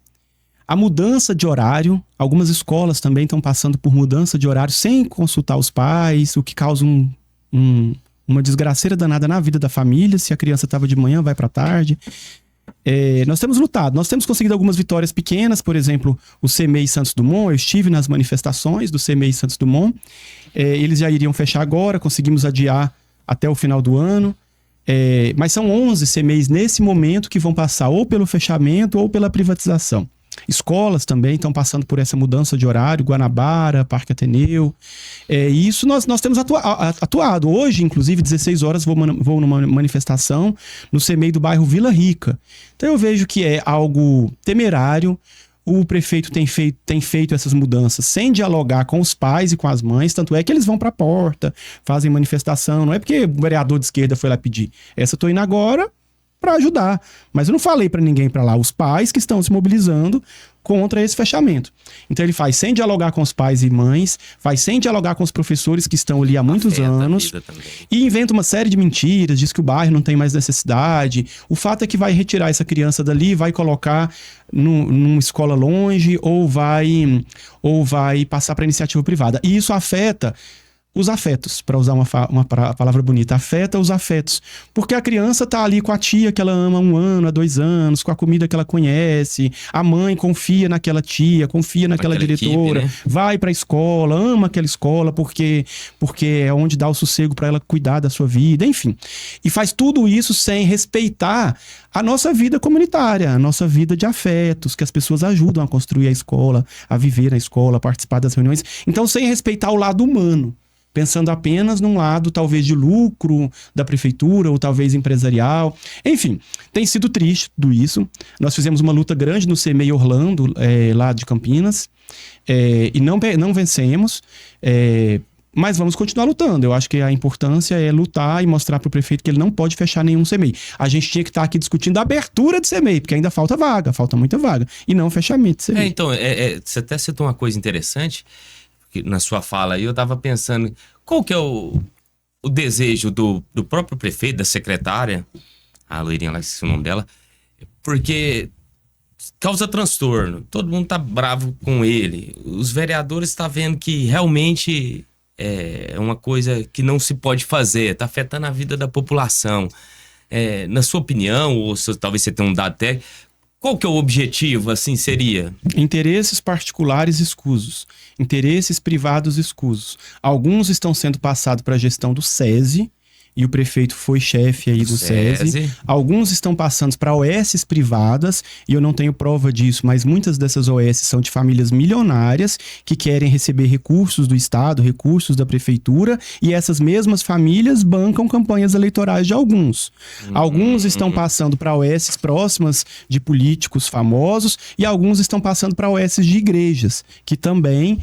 a mudança de horário. Algumas escolas também estão passando por mudança de horário sem consultar os pais, o que causa uma desgraceira danada na vida da família. Se a criança estava de manhã, vai para tarde. Nós temos lutado, nós temos conseguido algumas vitórias pequenas, por exemplo, o CMEI Santos Dumont. Eu estive nas manifestações do CMEI Santos Dumont. Eles já iriam fechar agora, conseguimos adiar até o final do ano. Mas são 11 CMEIs nesse momento que vão passar ou pelo fechamento ou pela privatização. Escolas também estão passando por essa mudança de horário, Guanabara, Parque Ateneu. E isso nós temos atuado. Hoje, inclusive, 16 horas, vou numa manifestação no CMEI do bairro Vila Rica. Então eu vejo que é algo temerário. O prefeito tem feito essas mudanças sem dialogar com os pais e com as mães, tanto é que eles vão para a porta, fazem manifestação. Não é porque o vereador de esquerda foi lá pedir. Essa eu tô indo agora para ajudar. Mas eu não falei para ninguém para lá. Os pais que estão se mobilizando contra esse fechamento. Então ele faz sem dialogar com os pais e mães, faz sem dialogar com os professores que estão ali há muitos anos, e inventa uma série de mentiras, diz que o bairro não tem mais necessidade. O fato é que vai retirar essa criança dali, vai colocar numa escola longe, ou vai passar para iniciativa privada. E isso afeta os afetos, para usar uma palavra bonita, afeta os afetos, porque a criança tá ali com a tia que ela ama há 1 ano, há 2 anos, com a comida que ela conhece, a mãe confia naquela tia, confia naquela diretora, equipe, né? Vai pra escola, ama aquela escola porque é onde dá o sossego para ela cuidar da sua vida, enfim. E faz tudo isso sem respeitar a nossa vida comunitária, a nossa vida de afetos, que as pessoas ajudam a construir a escola, a viver na escola, a participar das reuniões. Então, sem respeitar o lado humano, pensando apenas num lado talvez de lucro da prefeitura ou talvez empresarial. Enfim, tem sido triste tudo isso. Nós fizemos uma luta grande no CEMEI Orlando, lá de Campinas, e não vencemos, mas vamos continuar lutando. Eu acho que a importância é lutar e mostrar para o prefeito que ele não pode fechar nenhum CEMEI. A gente tinha que estar aqui discutindo a abertura de CEMEI, porque ainda falta muita vaga, e não fechamento de CEMEI. Então, você até citou uma coisa interessante, que na sua fala aí eu estava pensando, qual que é o desejo do próprio prefeito, da secretária, a loirinha lá, esqueci o nome dela, porque causa transtorno, todo mundo tá bravo com ele, os vereadores estão vendo que realmente é uma coisa que não se pode fazer, tá afetando a vida da população. Na sua opinião, ou talvez você tenha um dado técnico, qual que é o objetivo, assim, seria? Interesses particulares escusos, interesses privados escusos. Alguns estão sendo passados para a gestão do SESI, e o prefeito foi chefe aí do SESI. Alguns estão passando para OS privadas, e eu não tenho prova disso, mas muitas dessas OS são de famílias milionárias que querem receber recursos do Estado, recursos da prefeitura, e essas mesmas famílias bancam campanhas eleitorais de alguns. Alguns estão passando para OS próximas de políticos famosos, e alguns estão passando para OS de igrejas, que também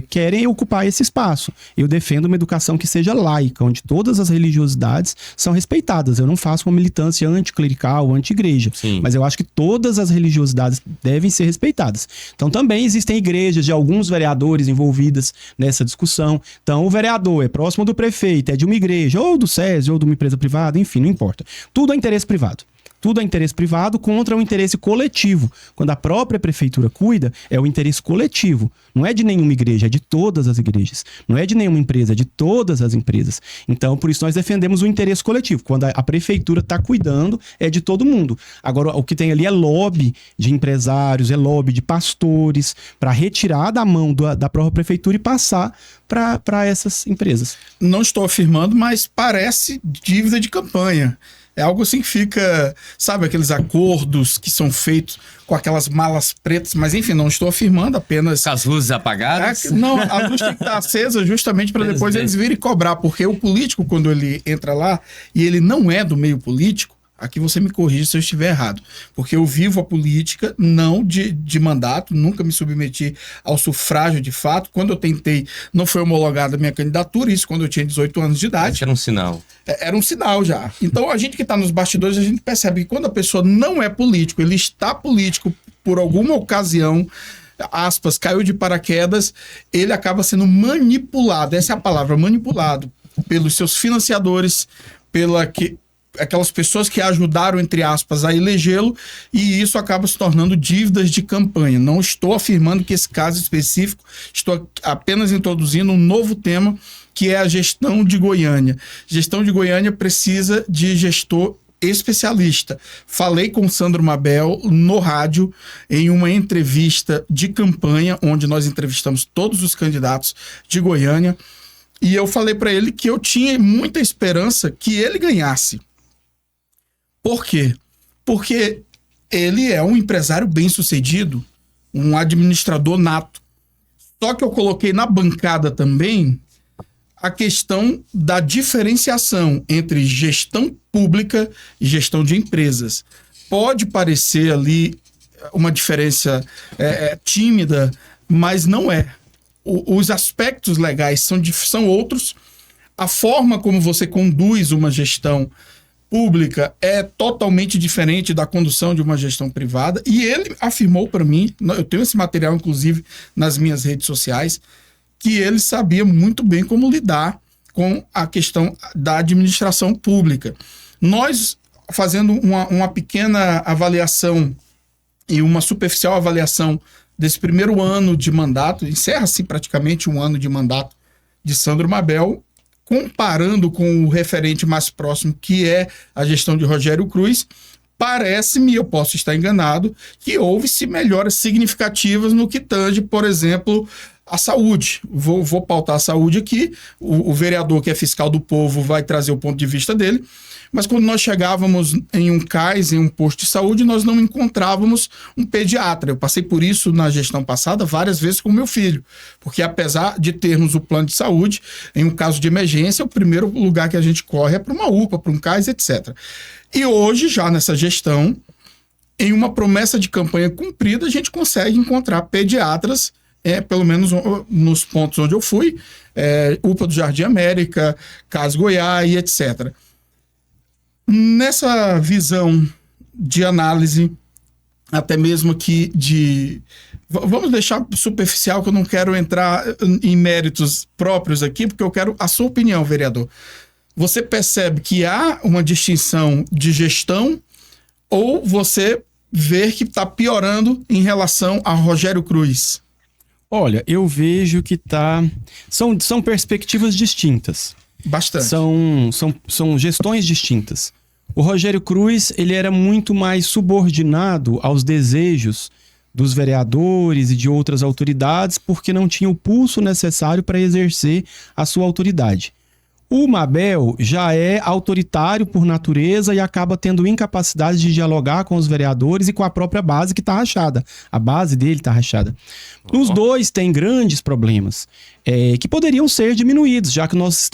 querem ocupar esse espaço. Eu defendo uma educação que seja laica, onde todas as religiosidades são respeitadas. Eu não faço uma militância anticlerical, anti-igreja, mas eu acho que todas as religiosidades devem ser respeitadas. Então também existem igrejas de alguns vereadores envolvidas nessa discussão. Então o vereador é próximo do prefeito, é de uma igreja, ou do SESI, ou de uma empresa privada, enfim, não importa. Tudo é interesse privado. Tudo é interesse privado contra o interesse coletivo. Quando a própria prefeitura cuida, é o interesse coletivo. Não é de nenhuma igreja, é de todas as igrejas. Não é de nenhuma empresa, é de todas as empresas. Então, por isso nós defendemos o interesse coletivo. Quando a prefeitura está cuidando, é de todo mundo. Agora, o que tem ali é lobby de empresários, é lobby de pastores, para retirar da mão da própria prefeitura e passar para essas empresas. Não estou afirmando, mas parece dívida de campanha. É algo assim que fica, sabe, aqueles acordos que são feitos com aquelas malas pretas, mas enfim, não estou afirmando, apenas... Com as luzes apagadas? Não, a luz tem que estar acesa justamente para depois eles virem cobrar, porque o político, quando ele entra lá e ele não é do meio político, aqui você me corrige se eu estiver errado, porque eu vivo a política não de mandato, nunca me submeti ao sufrágio de fato. Quando eu tentei, não foi homologada a minha candidatura, isso quando eu tinha 18 anos de idade. Era um sinal. Era um sinal já. Então a gente que está nos bastidores, a gente percebe que quando a pessoa não é político, ele está político por alguma ocasião, aspas, caiu de paraquedas, ele acaba sendo manipulado, essa é a palavra, manipulado pelos seus financiadores, aquelas pessoas que ajudaram, entre aspas, a elegê-lo, e isso acaba se tornando dívidas de campanha. Não estou afirmando que esse caso específico, estou apenas introduzindo um novo tema, que é a gestão de Goiânia. Gestão de Goiânia precisa de gestor especialista. Falei com o Sandro Mabel no rádio, em uma entrevista de campanha, onde nós entrevistamos todos os candidatos de Goiânia, e eu falei para ele que eu tinha muita esperança que ele ganhasse. Por quê? Porque ele é um empresário bem-sucedido, um administrador nato. Só que eu coloquei na bancada também a questão da diferenciação entre gestão pública e gestão de empresas. Pode parecer ali uma diferença tímida, mas não é. Os aspectos legais são outros. A forma como você conduz uma gestão pública é totalmente diferente da condução de uma gestão privada, e ele afirmou para mim, eu tenho esse material inclusive nas minhas redes sociais, que ele sabia muito bem como lidar com a questão da administração pública. Nós, fazendo uma pequena avaliação e uma superficial avaliação desse primeiro ano de mandato, encerra-se praticamente um ano de mandato de Sandro Mabel, comparando com o referente mais próximo, que é a gestão de Rogério Cruz, parece-me, eu posso estar enganado, que houve-se melhoras significativas no que tange, por exemplo, a saúde. Vou pautar a saúde aqui. O vereador, que é fiscal do povo, vai trazer o ponto de vista dele. Mas quando nós chegávamos em um CAIS, em um posto de saúde, nós não encontrávamos um pediatra. Eu passei por isso na gestão passada várias vezes com o meu filho. Porque apesar de termos o plano de saúde, em um caso de emergência, o primeiro lugar que a gente corre é para uma UPA, para um CAIS, etc. E hoje, já nessa gestão, em uma promessa de campanha cumprida, a gente consegue encontrar pediatras, pelo menos nos pontos onde eu fui, UPA do Jardim América, CAS Goiás e etc. Nessa visão de análise, até mesmo aqui vamos deixar superficial, que eu não quero entrar em méritos próprios aqui, porque eu quero a sua opinião, vereador. Você percebe que há uma distinção de gestão ou você vê que está piorando em relação a Rogério Cruz? Olha, eu vejo que são perspectivas distintas. Bastante. São gestões distintas. O Rogério Cruz, ele era muito mais subordinado aos desejos dos vereadores e de outras autoridades, porque não tinha o pulso necessário para exercer a sua autoridade. O Mabel já é autoritário por natureza e acaba tendo incapacidade de dialogar com os vereadores e com a própria base, que está rachada. A base dele está rachada. Os dois têm grandes problemas que poderiam ser diminuídos, já que nós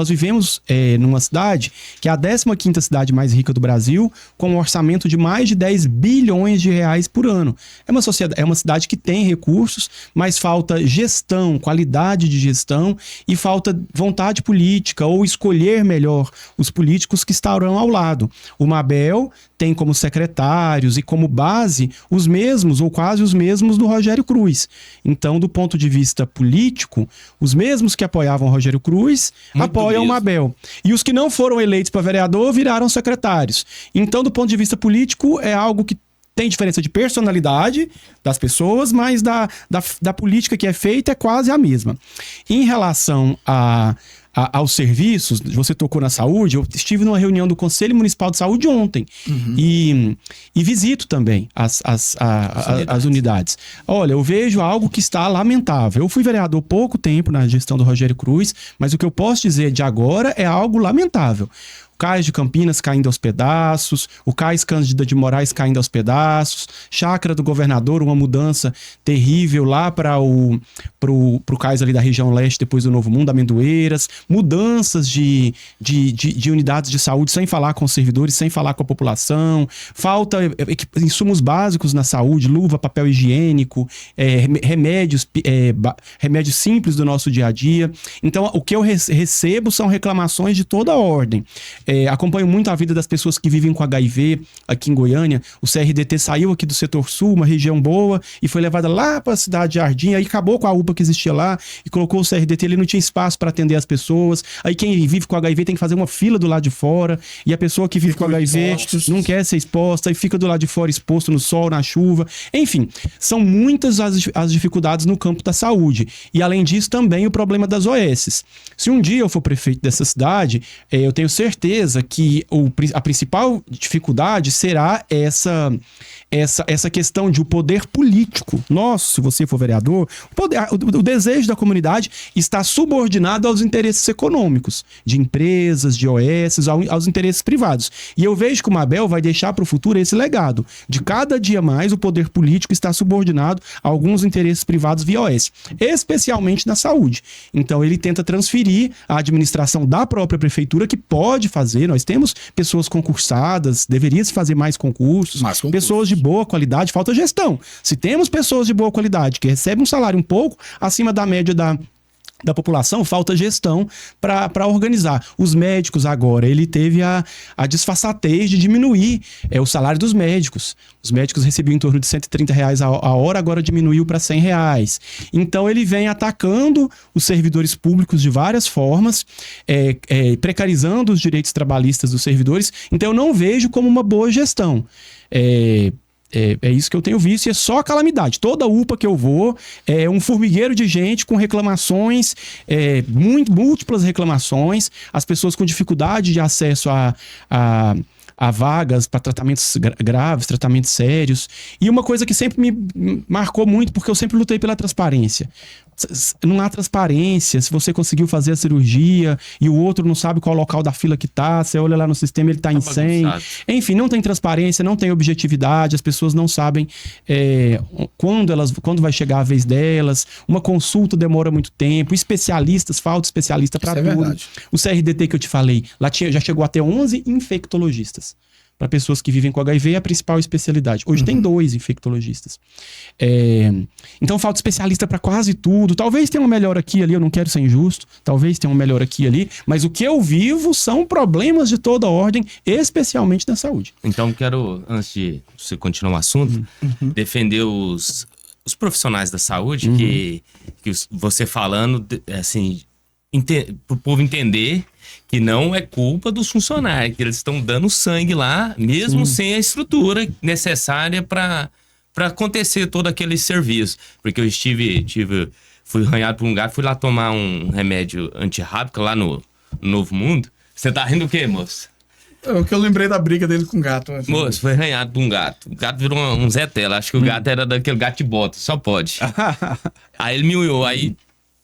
vivemos numa cidade que é a 15ª cidade mais rica do Brasil, com um orçamento de mais de 10 bilhões de reais por ano. É uma cidade que tem recursos, mas falta gestão, qualidade de gestão, e falta vontade política ou escolher melhor os políticos que estarão ao lado. O Mabel tem como secretários e como base os mesmos ou quase os mesmos do Rogério Cruz. Então, do ponto de vista político, os mesmos que apoiavam o Rogério Cruz apoiam o Mabel. E os que não foram eleitos para vereador viraram secretários. Então, do ponto de vista político, é algo que tem diferença de personalidade das pessoas, mas da política que é feita é quase a mesma. Em relação aos serviços, você tocou na saúde, eu estive numa reunião do Conselho Municipal de Saúde ontem, e visito também as unidades. Olha, eu vejo algo que está lamentável. Eu fui vereador pouco tempo na gestão do Rogério Cruz, mas o que eu posso dizer de agora é algo lamentável. O CAIS de Campinas caindo aos pedaços, o CAIS Cândida de Moraes caindo aos pedaços, Chácara do Governador, uma mudança terrível lá para pro CAIS ali da região leste, depois do Novo Mundo, Amendoeiras, mudanças de unidades de saúde sem falar com os servidores, sem falar com a população, falta insumos básicos na saúde, luva, papel higiênico, remédios simples do nosso dia a dia. Então, o que eu recebo são reclamações de toda a ordem. Acompanho muito a vida das pessoas que vivem com HIV aqui em Goiânia. O CRDT saiu aqui do setor sul, uma região boa, e foi levada lá para a cidade de Jardim, aí acabou com a UPA que existia lá e colocou o CRDT, ele não tinha espaço para atender as pessoas. Aí quem vive com HIV tem que fazer uma fila do lado de fora, e a pessoa que vive com HIV não quer ser exposta e fica do lado de fora exposto no sol, na chuva. Enfim, são muitas as dificuldades no campo da saúde. E além disso também o problema das OS. Se um dia eu for prefeito dessa cidade, eu tenho certeza que a principal dificuldade será essa questão de o poder político. Nossa, se você for vereador, o desejo da comunidade está subordinado aos interesses econômicos, de empresas, de OS, aos interesses privados. E eu vejo que o Mabel vai deixar para o futuro esse legado. De cada dia mais, o poder político está subordinado a alguns interesses privados via OS, especialmente na saúde. Então, ele tenta transferir a administração da própria prefeitura, que pode fazer. Nós temos pessoas concursadas, deveria se fazer mais concursos, pessoas de boa qualidade, falta gestão. Se temos pessoas de boa qualidade que recebem um salário um pouco acima da média da população, falta gestão para organizar. Os médicos agora, ele teve a disfarçatez de diminuir o salário dos médicos. Os médicos recebiam em torno de R$130 a hora, agora diminuiu para R$100. Então ele vem atacando os servidores públicos de várias formas, precarizando os direitos trabalhistas dos servidores. Então eu não vejo como uma boa gestão. É isso que eu tenho visto e é só calamidade. Toda UPA que eu vou é um formigueiro de gente com reclamações, múltiplas reclamações, as pessoas com dificuldade de acesso a vagas para tratamentos graves, tratamentos sérios. E uma coisa que sempre me marcou muito, porque eu sempre lutei pela transparência. Não há transparência. Se você conseguiu fazer a cirurgia e o outro não sabe qual local da fila que tá, você olha lá no sistema, ele tá em 100. Enfim, não tem transparência, não tem objetividade, as pessoas não sabem quando vai chegar a vez delas. Uma consulta demora muito tempo, especialistas, falta especialista para tudo. Verdade. O CRDT que eu te falei, lá já chegou até 11 infectologistas. Para pessoas que vivem com HIV, é a principal especialidade. Hoje tem 2 infectologistas. Então falta especialista para quase tudo. Talvez tenha uma melhor aqui e ali, eu não quero ser injusto. Talvez tenha uma melhor aqui e ali. Mas o que eu vivo são problemas de toda ordem, especialmente na saúde. Então quero, antes de você continuar o assunto, defender os profissionais da saúde, que você falando, assim, para o povo entender que não é culpa dos funcionários, que eles estão dando sangue lá, mesmo sem a estrutura necessária para acontecer todo aquele serviço. Porque eu fui arranhado por um gato, fui lá tomar um remédio antirrábico lá no Novo Mundo. Você tá rindo o quê, moço? É o que eu lembrei da briga dele com o gato. Assim. Moço, foi arranhado por um gato. O gato virou um Zé Tela. Acho que o gato era daquele gato de bota, só pode. Aí ele me unhou, aí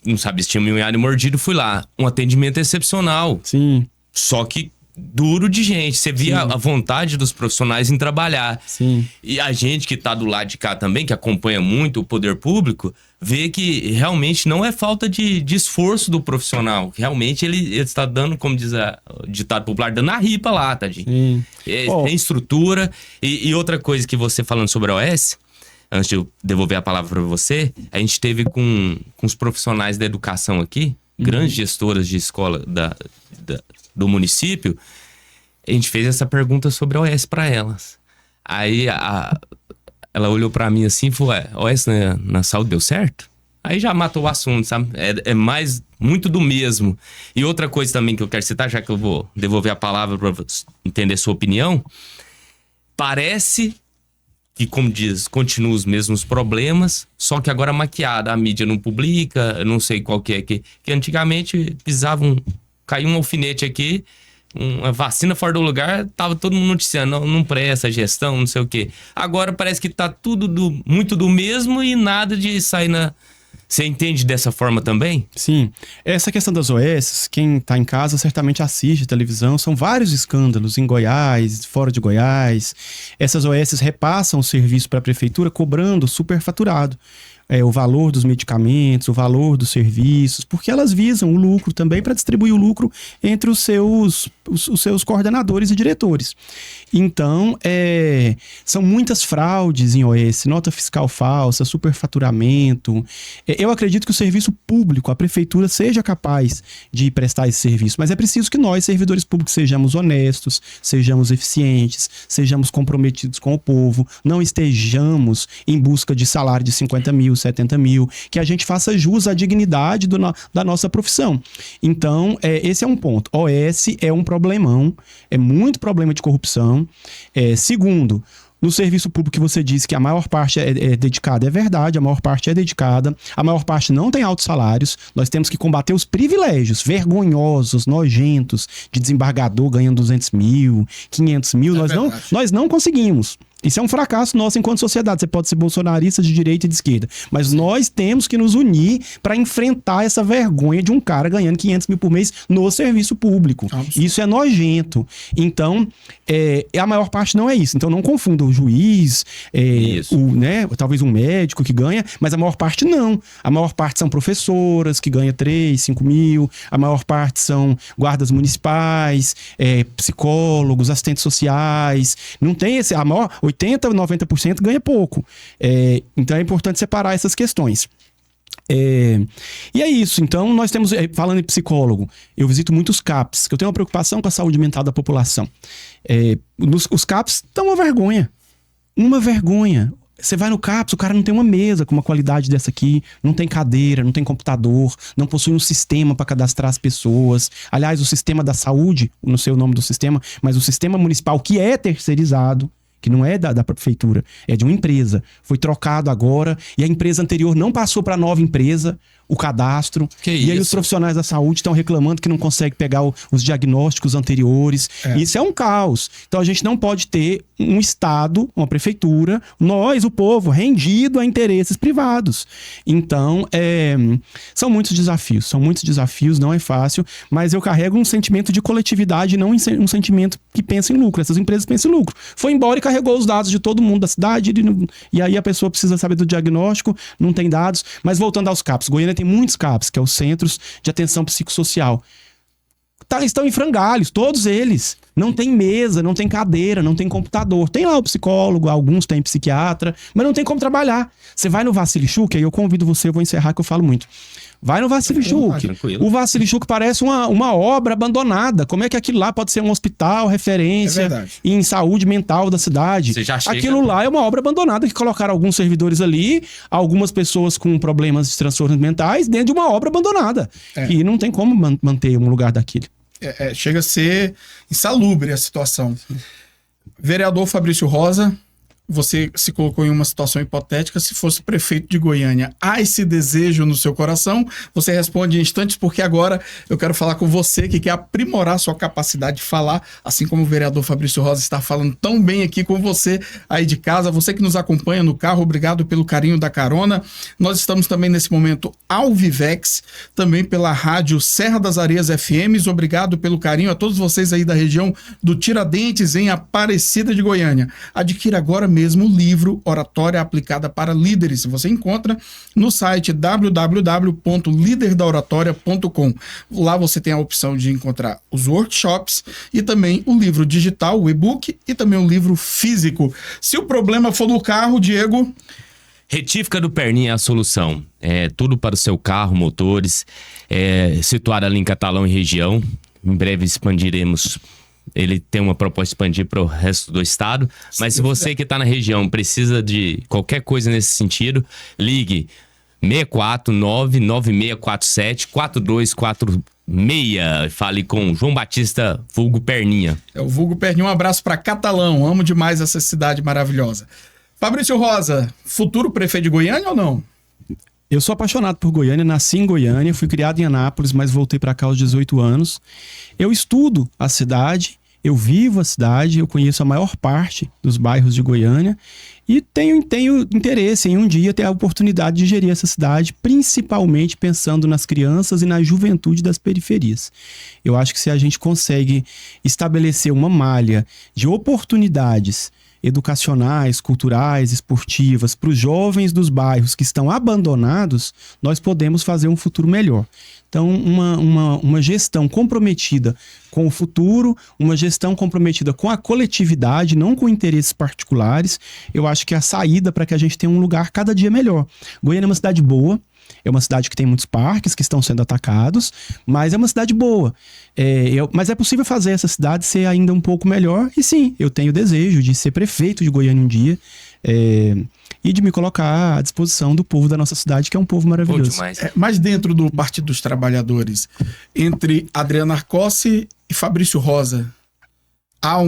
não sabia se tinha me unhado e mordido, fui lá. Um atendimento excepcional. Sim. Só que duro de gente. Você via a vontade dos profissionais em trabalhar. Sim. E a gente que tá do lado de cá também, que acompanha muito o poder público, vê que realmente não é falta de esforço do profissional. Realmente ele está dando, como diz o ditado popular, dando a ripa lá, tadinho. Tem estrutura. E outra coisa que você falando sobre a OS, antes de eu devolver a palavra para você, a gente teve com os profissionais da educação aqui, grandes gestoras de escola do município, a gente fez essa pergunta sobre a OS para elas. Aí ela olhou para mim assim e falou, OS na saúde deu certo? Aí já matou o assunto, sabe? É mais muito do mesmo. E outra coisa também que eu quero citar, já que eu vou devolver a palavra para entender sua opinião, parece que, como diz, continua os mesmos problemas, só que agora maquiada. A mídia não publica, eu não sei qual que é. Que antigamente caiu um alfinete aqui, uma vacina fora do lugar, tava todo mundo noticiando, não presta a gestão, não sei o quê. Agora parece que tá tudo muito do mesmo e nada de sair na... Você entende dessa forma também? Sim. Essa questão das OS, quem está em casa certamente assiste televisão, são vários escândalos em Goiás, fora de Goiás. Essas OS repassam o serviço para a prefeitura cobrando superfaturado. O valor dos medicamentos, o valor dos serviços, porque elas visam o lucro também para distribuir o lucro entre os seus coordenadores e diretores. Então, são muitas fraudes em OS, nota fiscal falsa, superfaturamento. Eu acredito que o serviço público, a prefeitura, seja capaz de prestar esse serviço, mas é preciso que nós, servidores públicos, sejamos honestos, sejamos eficientes, sejamos comprometidos com o povo, não estejamos em busca de salário de 50 mil, 70 mil, que a gente faça jus à dignidade da nossa profissão. Então, esse é um ponto. OS é um problemão, é muito problema de corrupção. Segundo, no serviço público que você disse que a maior parte é dedicada, é verdade, a maior parte é dedicada, a maior parte não tem altos salários, nós temos que combater os privilégios vergonhosos, nojentos, de desembargador ganhando 200 mil, 500 mil, nós não conseguimos. Isso é um fracasso nosso enquanto sociedade. Você pode ser bolsonarista de direita e de esquerda, mas nós temos que nos unir para enfrentar essa vergonha de um cara ganhando 500 mil por mês no serviço público. Isso é nojento. Então, a maior parte não é isso. Então, não confunda o juiz, talvez um médico que ganha, mas a maior parte não. A maior parte são professoras que ganham 3, 5 mil. A maior parte são guardas municipais, psicólogos, assistentes sociais. Não tem esse... A maior... 80%, 90% ganha pouco. Então é importante separar essas questões. E é isso. Então nós temos, falando em psicólogo, eu visito muitos CAPs, que eu tenho uma preocupação com a saúde mental da população. Os CAPs estão uma vergonha. Uma vergonha. Você vai no CAPS, o cara não tem uma mesa com uma qualidade dessa aqui, não tem cadeira, não tem computador, não possui um sistema para cadastrar as pessoas. Aliás, o sistema da saúde, não sei o nome do sistema, mas o sistema municipal que é terceirizado, que não é da prefeitura, é de uma empresa. Foi trocado agora e a empresa anterior não passou para a nova empresa o cadastro. E aí os profissionais da saúde estão reclamando que não conseguem pegar os diagnósticos anteriores. Isso é um caos. Então a gente não pode ter um Estado, uma prefeitura, nós, o povo, rendido a interesses privados. Então, são muitos desafios, não é fácil, mas eu carrego um sentimento de coletividade, não um sentimento que pensa em lucro. Essas empresas pensam em lucro. Foi embora e carregou os dados de todo mundo da cidade, e aí a pessoa precisa saber do diagnóstico, não tem dados. Mas voltando aos CAPs, Goiânia tem muitos CAPs, que é os Centros de Atenção Psicossocial. Estão em frangalhos, todos eles. Não tem mesa, não tem cadeira, não tem computador. Tem lá o psicólogo, alguns têm psiquiatra, mas não tem como trabalhar. Você vai no Vassilichuk, aí eu convido você, eu vou encerrar que eu falo muito. Vai no Vassilichuk. O Vassilichuk parece uma obra abandonada. Como é que aquilo lá pode ser um hospital, referência em saúde mental da cidade? Aquilo lá é uma obra abandonada que colocaram alguns servidores ali, algumas pessoas com problemas de transtornos mentais dentro de uma obra abandonada. E não tem como manter um lugar daquilo. Chega a ser insalubre a situação. Vereador Fabrício Rosa, você se colocou em uma situação hipotética. Se fosse prefeito de Goiânia, há esse desejo no seu coração? Você responde em instantes, porque agora eu quero falar com você que quer aprimorar sua capacidade de falar, assim como o vereador Fabrício Rosa está falando tão bem aqui com você aí de casa. Você que nos acompanha no carro, obrigado pelo carinho da carona. Nós estamos também nesse momento ao Vivex, também pela rádio Serra das Areias FMs. Obrigado pelo carinho a todos vocês aí da região do Tiradentes, em Aparecida de Goiânia. Adquira agora mesmo o livro Oratória Aplicada para Líderes. Você encontra no site www.liderdaoratoria.com. Lá você tem a opção de encontrar os workshops e também o livro digital, o e-book, e também o livro físico. Se o problema for no carro, Diego... Retífica do Perninha é a solução. É tudo para o seu carro, motores, situado ali em Catalão e região. Em breve expandiremos. Ele tem uma proposta de expandir para o resto do estado. Mas se você que está na região precisa de qualquer coisa nesse sentido, ligue 649-9647-4246. Fale com João Batista, vulgo Perninha. O vulgo Perninha. Um abraço para Catalão. Amo demais essa cidade maravilhosa. Fabrício Rosa, futuro prefeito de Goiânia ou não? Eu sou apaixonado por Goiânia, nasci em Goiânia, fui criado em Anápolis, mas voltei para cá aos 18 anos. Eu estudo a cidade, eu vivo a cidade, eu conheço a maior parte dos bairros de Goiânia e tenho interesse em um dia ter a oportunidade de gerir essa cidade, principalmente pensando nas crianças e na juventude das periferias. Eu acho que se a gente consegue estabelecer uma malha de oportunidades educacionais, culturais, esportivas, para os jovens dos bairros que estão abandonados, nós podemos fazer um futuro melhor. Então, uma gestão comprometida com o futuro, uma gestão comprometida com a coletividade, não com interesses particulares, eu acho que é a saída para que a gente tenha um lugar cada dia melhor. Goiânia é uma cidade boa, é uma cidade que tem muitos parques que estão sendo atacados, mas é uma cidade boa. Mas é possível fazer essa cidade ser ainda um pouco melhor. E sim, eu tenho o desejo de ser prefeito de Goiânia um dia e de me colocar à disposição do povo da nossa cidade, que é um povo maravilhoso. Mas dentro do Partido dos Trabalhadores, entre Adriana Arcossi e Fabrício Rosa, há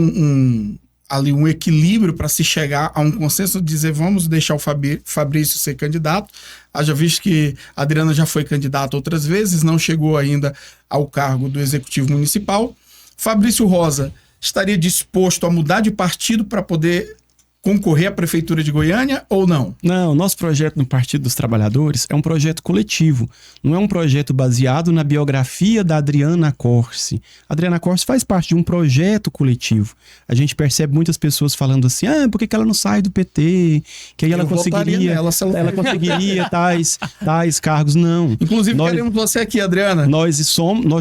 ali um equilíbrio para se chegar a um consenso de dizer vamos deixar o Fabrício ser candidato. Haja visto que a Adriana já foi candidata outras vezes, não chegou ainda ao cargo do Executivo Municipal. Fabrício Rosa estaria disposto a mudar de partido para poder concorrer à Prefeitura de Goiânia ou não? Não, nosso projeto no Partido dos Trabalhadores é um projeto coletivo, não é um projeto baseado na biografia da Adriana Corsi. A Adriana Corsi faz parte de um projeto coletivo. A gente percebe muitas pessoas falando assim, por que ela não sai do PT? Que aí ela conseguiria tais cargos. Não. Inclusive queremos você aqui, Adriana. Nós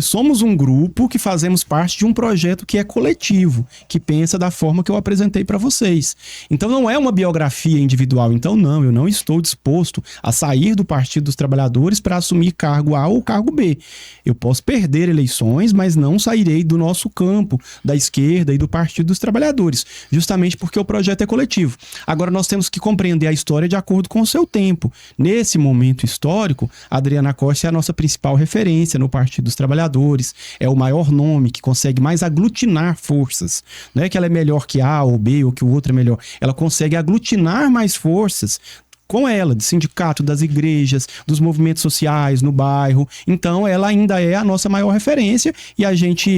somos um grupo que fazemos parte de um projeto que é coletivo, que pensa da forma que eu apresentei para vocês. Então não é uma biografia individual. Então não, eu não estou disposto a sair do Partido dos Trabalhadores para assumir cargo A ou cargo B. Eu posso perder eleições, mas não sairei do nosso campo, da esquerda e do Partido dos Trabalhadores, justamente porque o projeto é coletivo. Agora nós temos que compreender a história de acordo com o seu tempo. Nesse momento histórico, a Adriana Costa é a nossa principal referência no Partido dos Trabalhadores, é o maior nome que consegue mais aglutinar forças. Não é que ela é melhor que A ou B ou que o outro é melhor. Ela consegue aglutinar mais forças com ela, de sindicato, das igrejas, dos movimentos sociais no bairro. Então, ela ainda é a nossa maior referência e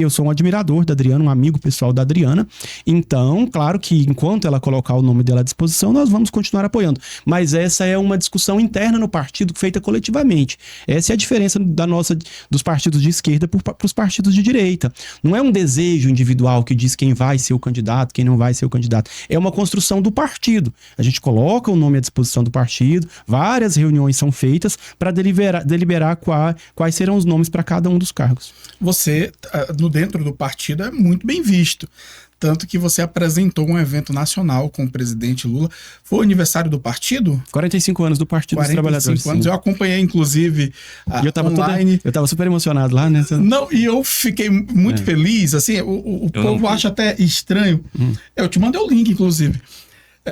eu sou um admirador da Adriana, um amigo pessoal da Adriana. Então, claro que enquanto ela colocar o nome dela à disposição, nós vamos continuar apoiando. Mas essa é uma discussão interna no partido feita coletivamente. Essa é a diferença dos partidos de esquerda para os partidos de direita. Não é um desejo individual que diz quem vai ser o candidato, quem não vai ser o candidato. É uma construção do partido. A gente coloca o nome à disposição do partido, várias reuniões são feitas para deliberar quais serão os nomes para cada um dos cargos. Você, dentro do partido, é muito bem visto. Tanto que você apresentou um evento nacional com o presidente Lula. Foi o aniversário do partido? 45 anos do Partido dos Trabalhadores. 45 anos. Sim. Eu acompanhei, inclusive, online. Eu estava super emocionado lá, né? Não, e eu fiquei muito feliz. Assim, o povo acha até estranho. Eu te mandei o link, inclusive.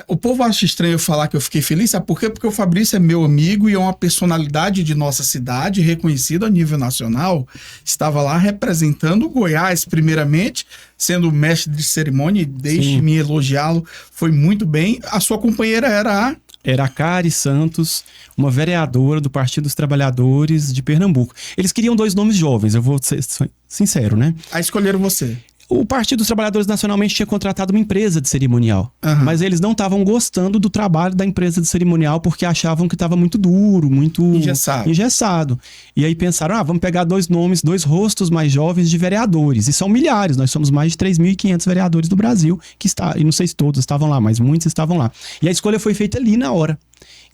O povo acha estranho eu falar que eu fiquei feliz, sabe por quê? Porque o Fabrício é meu amigo e é uma personalidade de nossa cidade, reconhecida a nível nacional. Estava lá representando o Goiás, primeiramente, sendo mestre de cerimônia, e deixe-me elogiá-lo, foi muito bem. A sua companheira era a Cari Santos, uma vereadora do Partido dos Trabalhadores de Pernambuco. Eles queriam 2 nomes jovens, eu vou ser sincero, né? Aí escolheram você. O Partido dos Trabalhadores nacionalmente tinha contratado uma empresa de cerimonial, mas eles não estavam gostando do trabalho da empresa de cerimonial porque achavam que estava muito duro, muito engessado. E aí pensaram, vamos pegar 2 nomes, 2 rostos mais jovens de vereadores. E são milhares, nós somos mais de 3.500 vereadores do Brasil, e não sei se todos estavam lá, mas muitos estavam lá. E a escolha foi feita ali na hora.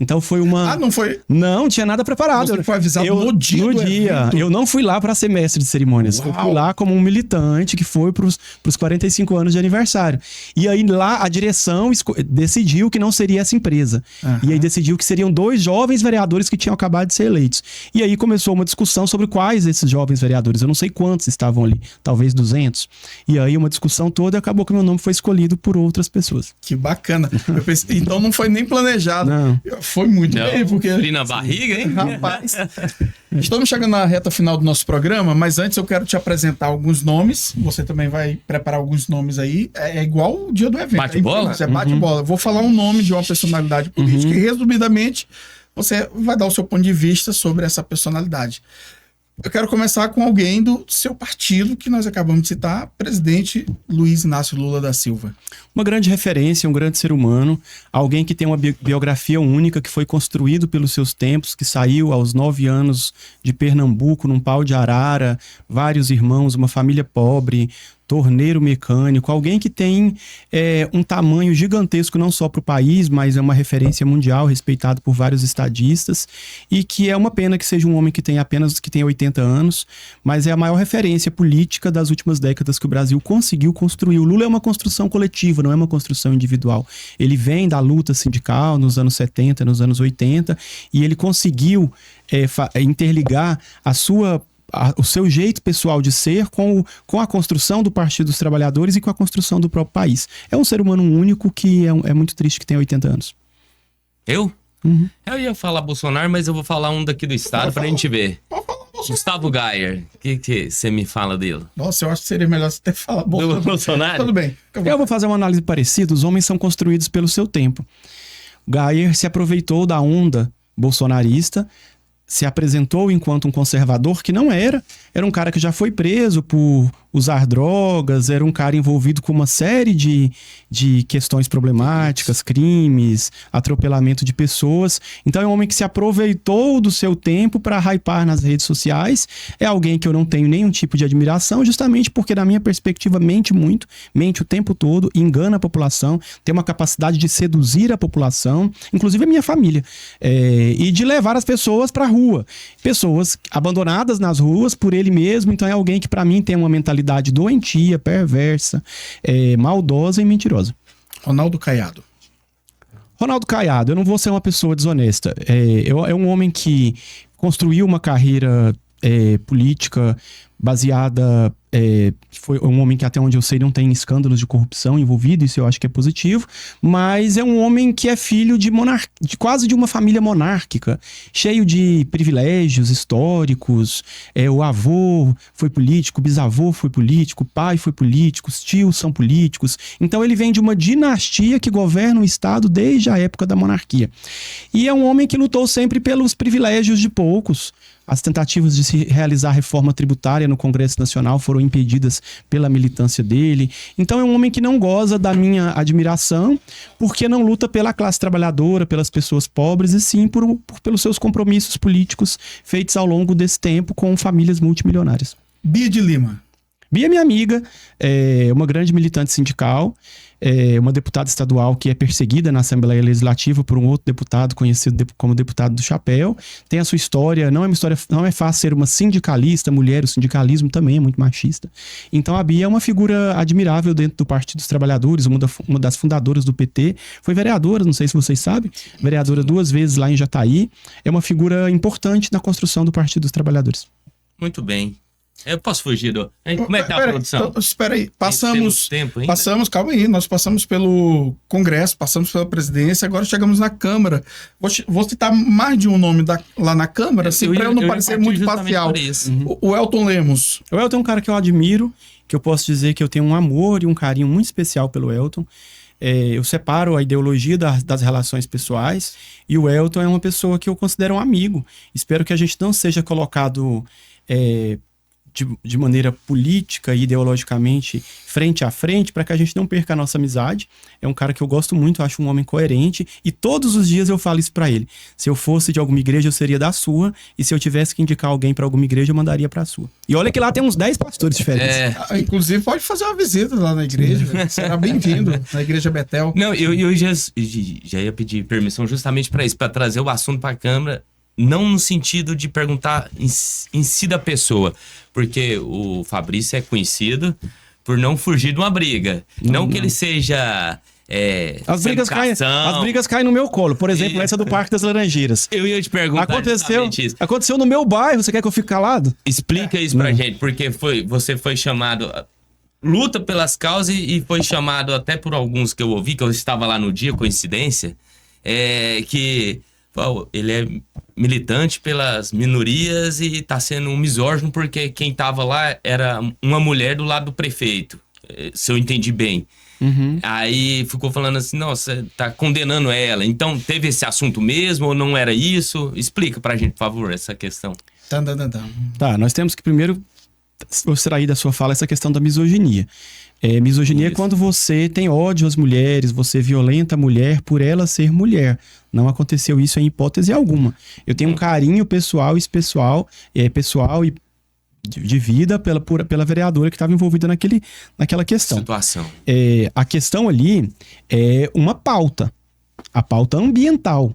Então foi uma... não foi? Não, tinha nada preparado. Você foi avisado no dia do evento? Eu não fui lá para ser mestre de cerimônias. Uau. Eu fui lá como um militante que foi pros 45 anos de aniversário. E aí lá a direção decidiu que não seria essa empresa. E aí decidiu que seriam 2 jovens vereadores que tinham acabado de ser eleitos. E aí começou uma discussão sobre quais esses jovens vereadores. Eu não sei quantos estavam ali, talvez 200. E aí uma discussão toda e acabou que meu nome foi escolhido por outras pessoas. Que bacana. Eu pensei, então não foi nem planejado. Não. Foi muito bem, porque... Frio na barriga, hein? Rapaz. Estamos chegando na reta final do nosso programa, mas antes eu quero te apresentar alguns nomes. Você também vai preparar alguns nomes aí. É igual o dia do evento. Bate-bola? É bate-bola. Vou falar um nome de uma personalidade política e, resumidamente, você vai dar o seu ponto de vista sobre essa personalidade. Eu quero começar com alguém do seu partido, que nós acabamos de citar, presidente Luiz Inácio Lula da Silva. Uma grande referência, um grande ser humano, alguém que tem uma biografia única, que foi construído pelos seus tempos, que saiu aos 9 anos de Pernambuco, num pau de arara, vários irmãos, uma família pobre, torneiro mecânico, alguém que tem um tamanho gigantesco não só para o país, mas é uma referência mundial, respeitado por vários estadistas, e que é uma pena que seja um homem que tenha 80 anos, mas é a maior referência política das últimas décadas que o Brasil conseguiu construir. O Lula é uma construção coletiva, não é uma construção individual. Ele vem da luta sindical nos anos 70, nos anos 80, e ele conseguiu interligar o seu jeito pessoal de ser com a construção do Partido dos Trabalhadores e com a construção do próprio país. É um ser humano único que é muito triste que tenha 80 anos. Eu? Eu ia falar Bolsonaro, mas eu vou falar um daqui do estado pra gente ver. Gustavo Gayer. O que você me fala dele? Nossa, eu acho que seria melhor você ter falado Bolsonaro. Tudo bem. Eu vou fazer uma análise parecida. Os homens são construídos pelo seu tempo. Gayer se aproveitou da onda bolsonarista, se apresentou enquanto um conservador que não era um cara que já foi preso por usar drogas, era um cara envolvido com uma série de questões problemáticas, crimes, atropelamento de pessoas. Então é um homem que se aproveitou do seu tempo para hypar nas redes sociais. É alguém que eu não tenho nenhum tipo de admiração, justamente porque, na minha perspectiva, mente o tempo todo, engana a população, tem uma capacidade de seduzir a população, inclusive a minha família, e de levar as pessoas para a rua. Pessoas abandonadas nas ruas por ele mesmo. Então é alguém que, para mim, tem uma mentalidade doentia, perversa, maldosa e mentirosa. Ronaldo Caiado. Ronaldo Caiado, eu não vou ser uma pessoa desonesta. É um homem que construiu uma carreira política baseada... foi um homem que, até onde eu sei, não tem escândalos de corrupção envolvido, isso eu acho que é positivo, mas é um homem que é filho de quase de uma família monárquica, cheio de privilégios históricos. O avô foi político, o bisavô foi político, o pai foi político, os tios são políticos. Então ele vem de uma dinastia que governa o Estado desde a época da monarquia. E é um homem que lutou sempre pelos privilégios de poucos. As tentativas de se realizar reforma tributária no Congresso Nacional foram impedidas pela militância dele. Então é um homem que não goza da minha admiração, porque não luta pela classe trabalhadora, pelas pessoas pobres, e sim pelos seus compromissos políticos feitos ao longo desse tempo com famílias multimilionárias. Bia de Lima. Bia é minha amiga, é uma grande militante sindical, uma deputada estadual que é perseguida na Assembleia Legislativa por um outro deputado conhecido como deputado do chapéu. Tem a sua história, não é fácil ser uma sindicalista, mulher, o sindicalismo também é muito machista. Então a Bia é uma figura admirável dentro do Partido dos Trabalhadores, uma das fundadoras do PT, foi vereadora, não sei se vocês sabem, vereadora 2 vezes lá em Jataí, é uma figura importante na construção do Partido dos Trabalhadores. Muito bem. Eu posso fugir do... Como é que tá a produção? Espera aí. Passamos, calma aí. Nós passamos pelo Congresso, passamos pela presidência, agora chegamos na Câmara. Vou citar mais de um nome lá na Câmara, assim, para eu não parecer muito parcial. O Elton Lemos. O Elton é um cara que eu admiro, que eu posso dizer que eu tenho um amor e um carinho muito especial pelo Elton. Eu separo a ideologia das relações pessoais, e o Elton é uma pessoa que eu considero um amigo. Espero que a gente não seja colocado... de maneira política e ideologicamente frente a frente, para que a gente não perca a nossa amizade. É um cara que eu gosto muito, eu acho um homem coerente, e todos os dias eu falo isso para ele. Se eu fosse de alguma igreja, eu seria da sua, e se eu tivesse que indicar alguém para alguma igreja, eu mandaria para a sua. E olha que lá tem uns 10 pastores diferentes. Inclusive pode fazer uma visita lá na igreja, será bem-vindo na Igreja Betel. Não, eu já ia pedir permissão justamente para isso, para trazer o assunto para a Câmara, não no sentido de perguntar em si da pessoa, porque o Fabrício é conhecido por não fugir de uma briga. Não que ele seja... As brigas caem no meu colo. Por exemplo, essa do Parque das Laranjeiras. Eu ia te perguntar Aconteceu no meu bairro, você quer que eu fique calado? Explica isso pra gente, porque você foi chamado... Luta pelas causas e foi chamado até por alguns que eu ouvi, que eu estava lá no dia, coincidência, que... Ele é militante pelas minorias e tá sendo um misógino porque quem tava lá era uma mulher do lado do prefeito, se eu entendi bem. Uhum. Aí ficou falando assim, não, você tá condenando ela. Então teve esse assunto mesmo ou não era isso? Explica pra gente, por favor, essa questão. Tá, nós temos que primeiro extrair da sua fala essa questão da misoginia. Misoginia é quando você tem ódio às mulheres, você violenta a mulher por ela ser mulher. Não aconteceu isso em hipótese alguma. Eu tenho um carinho pessoal e de vida pela vereadora que estava envolvida naquela questão. Situação. A questão ali é uma pauta. A pauta ambiental.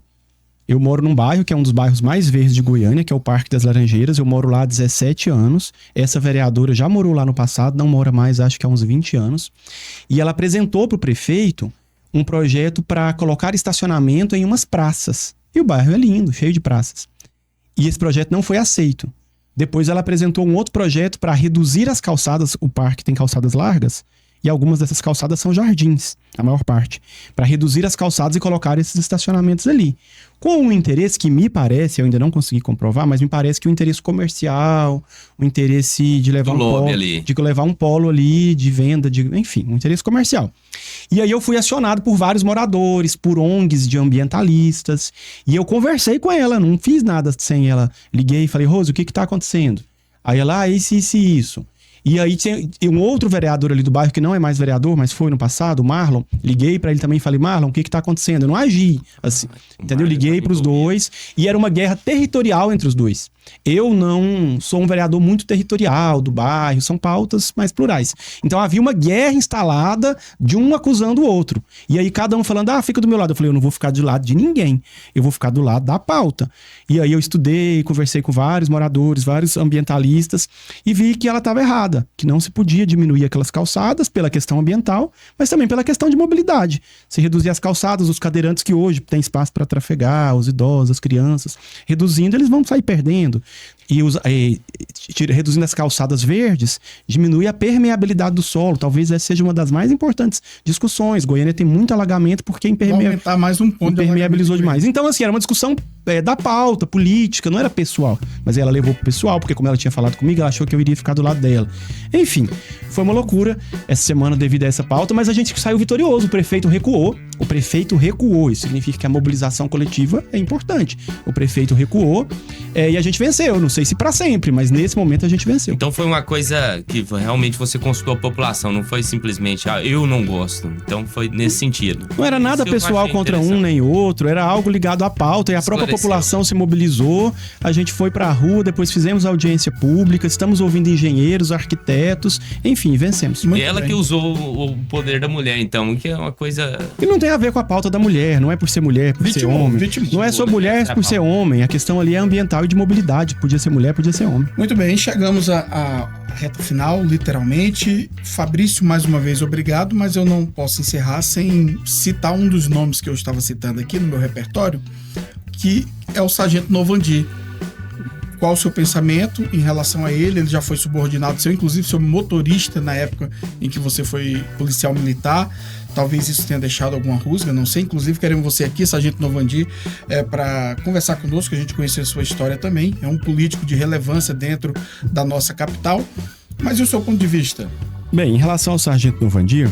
Eu moro num bairro que é um dos bairros mais verdes de Goiânia, que é o Parque das Laranjeiras. Eu moro lá há 17 anos. Essa vereadora já morou lá no passado, não mora mais, acho que há uns 20 anos. E ela apresentou para o prefeito um projeto para colocar estacionamento em umas praças. E o bairro é lindo, cheio de praças. E esse projeto não foi aceito. Depois ela apresentou um outro projeto para reduzir as calçadas. O parque tem calçadas largas. E algumas dessas calçadas são jardins, a maior parte. Para reduzir as calçadas e colocar esses estacionamentos ali. Com um interesse que me parece, eu ainda não consegui comprovar, mas me parece que o interesse comercial, o interesse de levar um polo ali, de venda, enfim, um interesse comercial. E aí eu fui acionado por vários moradores, por ONGs de ambientalistas, e eu conversei com ela, não fiz nada sem ela. Liguei e falei, Rose, o que está acontecendo? Aí ela, isso. E aí tinha um outro vereador ali do bairro, que não é mais vereador, mas foi no passado, o Marlon. Liguei pra ele também e falei, Marlon, o que tá acontecendo? Eu não agi, assim, entendeu? Liguei pros dois e era uma guerra territorial entre os dois. Eu não sou um vereador muito territorial do bairro, são pautas mais plurais. Então havia uma guerra instalada de um acusando o outro. E aí cada um falando, fica do meu lado. Eu falei, eu não vou ficar do lado de ninguém, eu vou ficar do lado da pauta. E aí eu estudei, conversei com vários moradores, vários ambientalistas e vi que ela estava errada, que não se podia diminuir aquelas calçadas pela questão ambiental, mas também pela questão de mobilidade. Se reduzir as calçadas, os cadeirantes que hoje têm espaço para trafegar, os idosos, as crianças, reduzindo, eles vão sair perdendo. Reduzindo as calçadas verdes, diminui a permeabilidade do solo. Talvez essa seja uma das mais importantes discussões. Goiânia tem muito alagamento porque aumentar mais um ponto impermeabilizou demais. Então, assim, era uma discussão da pauta política, não era pessoal. Mas ela levou pro pessoal, porque como ela tinha falado comigo, ela achou que eu iria ficar do lado dela. Enfim, foi uma loucura essa semana devido a essa pauta, mas a gente saiu vitorioso. O prefeito recuou. Isso significa que a mobilização coletiva é importante. O prefeito recuou e a gente venceu. Não sei se pra sempre, mas nesse momento a gente venceu. Então foi uma coisa que realmente você consultou a população, não foi simplesmente, eu não gosto. Então foi nesse sentido. Não era nada pessoal contra um nem outro, era algo ligado à pauta e a própria população se mobilizou. A gente foi pra rua, depois fizemos audiência pública, estamos ouvindo engenheiros, arquitetos, enfim, vencemos. E ela que usou o poder da mulher, então, que é uma coisa... Que não tem a ver com a pauta da mulher, não é por ser mulher, por ser homem. Não é só mulher por ser homem, a questão ali é ambiental e de mobilidade. Podia ser mulher, podia ser homem. Muito bem, chegamos à reta final, literalmente. Fabrício, mais uma vez, obrigado, mas eu não posso encerrar sem citar um dos nomes que eu estava citando aqui no meu repertório, que é o Sargento Novandi. Qual o seu pensamento em relação a ele? Ele já foi subordinado seu, inclusive seu motorista na época em que você foi policial militar. Talvez isso tenha deixado alguma rusga, não sei. Inclusive, queremos você aqui, Sargento Novandi, para conversar conosco, a gente conhecer a sua história também. É um político de relevância dentro da nossa capital. Mas e o seu ponto de vista? Bem, em relação ao Sargento Novandi,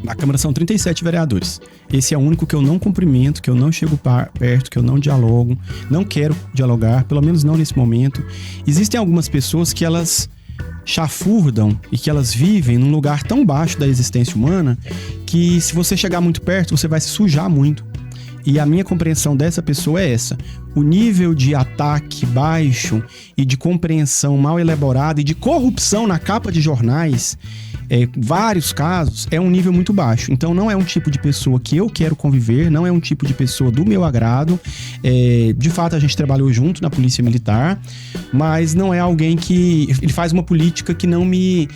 na Câmara são 37 vereadores. Esse é o único que eu não cumprimento, que eu não chego perto, que eu não dialogo, não quero dialogar, pelo menos não nesse momento. Existem algumas pessoas que elas chafurdam e que elas vivem num lugar tão baixo da existência humana que se você chegar muito perto, você vai se sujar muito. E a minha compreensão dessa pessoa é essa. O nível de ataque baixo e de compreensão mal elaborada e de corrupção na capa de jornais, vários casos, é um nível muito baixo. Então não é um tipo de pessoa que eu quero conviver, não é um tipo de pessoa do meu agrado. De fato, a gente trabalhou junto na Polícia Militar, mas não é alguém que... Ele faz uma política que não me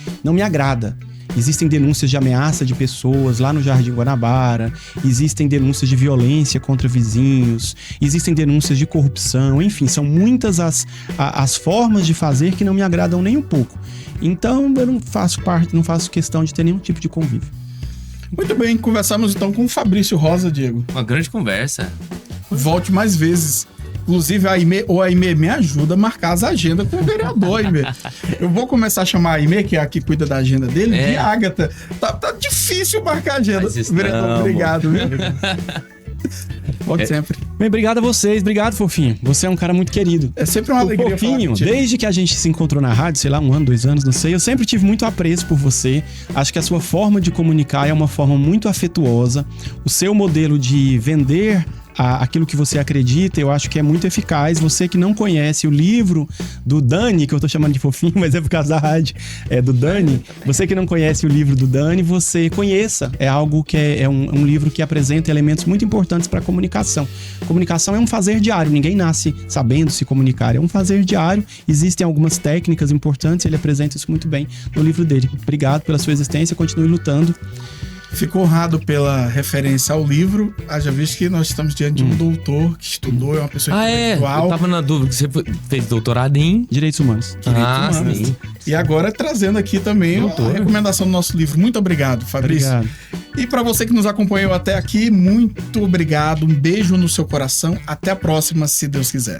agrada. Existem denúncias de ameaça de pessoas lá no Jardim Guanabara, existem denúncias de violência contra vizinhos, existem denúncias de corrupção, enfim, são muitas as formas de fazer que não me agradam nem um pouco. Então, eu não faço questão de ter nenhum tipo de convívio. Muito bem, conversamos então com o Fabrício Rosa, Diego. Uma grande conversa. Volte mais vezes. Inclusive, a Aimee me ajuda a marcar as agendas com o vereador, Aimee. Eu vou começar a chamar a Aimee, que é a que cuida da agenda dele, de Ágata. Tá difícil marcar a agenda. Vereador, obrigado, meu amigo. Volte sempre. Bem, obrigado a vocês. Obrigado, Fofinho. Você é um cara muito querido. É sempre uma alegria. Fofinho, desde que a gente se encontrou na rádio, sei lá, 1 ano, 2 anos, não sei, eu sempre tive muito apreço por você. Acho que a sua forma de comunicar é uma forma muito afetuosa. O seu modelo de vender aquilo que você acredita, eu acho que é muito eficaz. Você que não conhece o livro do Dani, que eu tô chamando de Fofinho, mas é por causa da rádio, do Dani. Você que não conhece o livro do Dani, você conheça. É algo que é um livro que apresenta elementos muito importantes para a comunicação. Comunicação é um fazer diário, ninguém nasce sabendo se comunicar, é um fazer diário. Existem algumas técnicas importantes, ele apresenta isso muito bem no livro dele. Obrigado pela sua existência, continue lutando. Fico honrado pela referência ao livro. Haja visto que nós estamos diante de um doutor que estudou, é uma pessoa intelectual. Eu tava na dúvida, você fez doutorado em Direitos Humanos. Sim. E agora trazendo aqui também a recomendação do nosso livro. Muito obrigado, Fabrício. Obrigado. E para você que nos acompanhou até aqui, muito obrigado. Um beijo no seu coração. Até a próxima, se Deus quiser.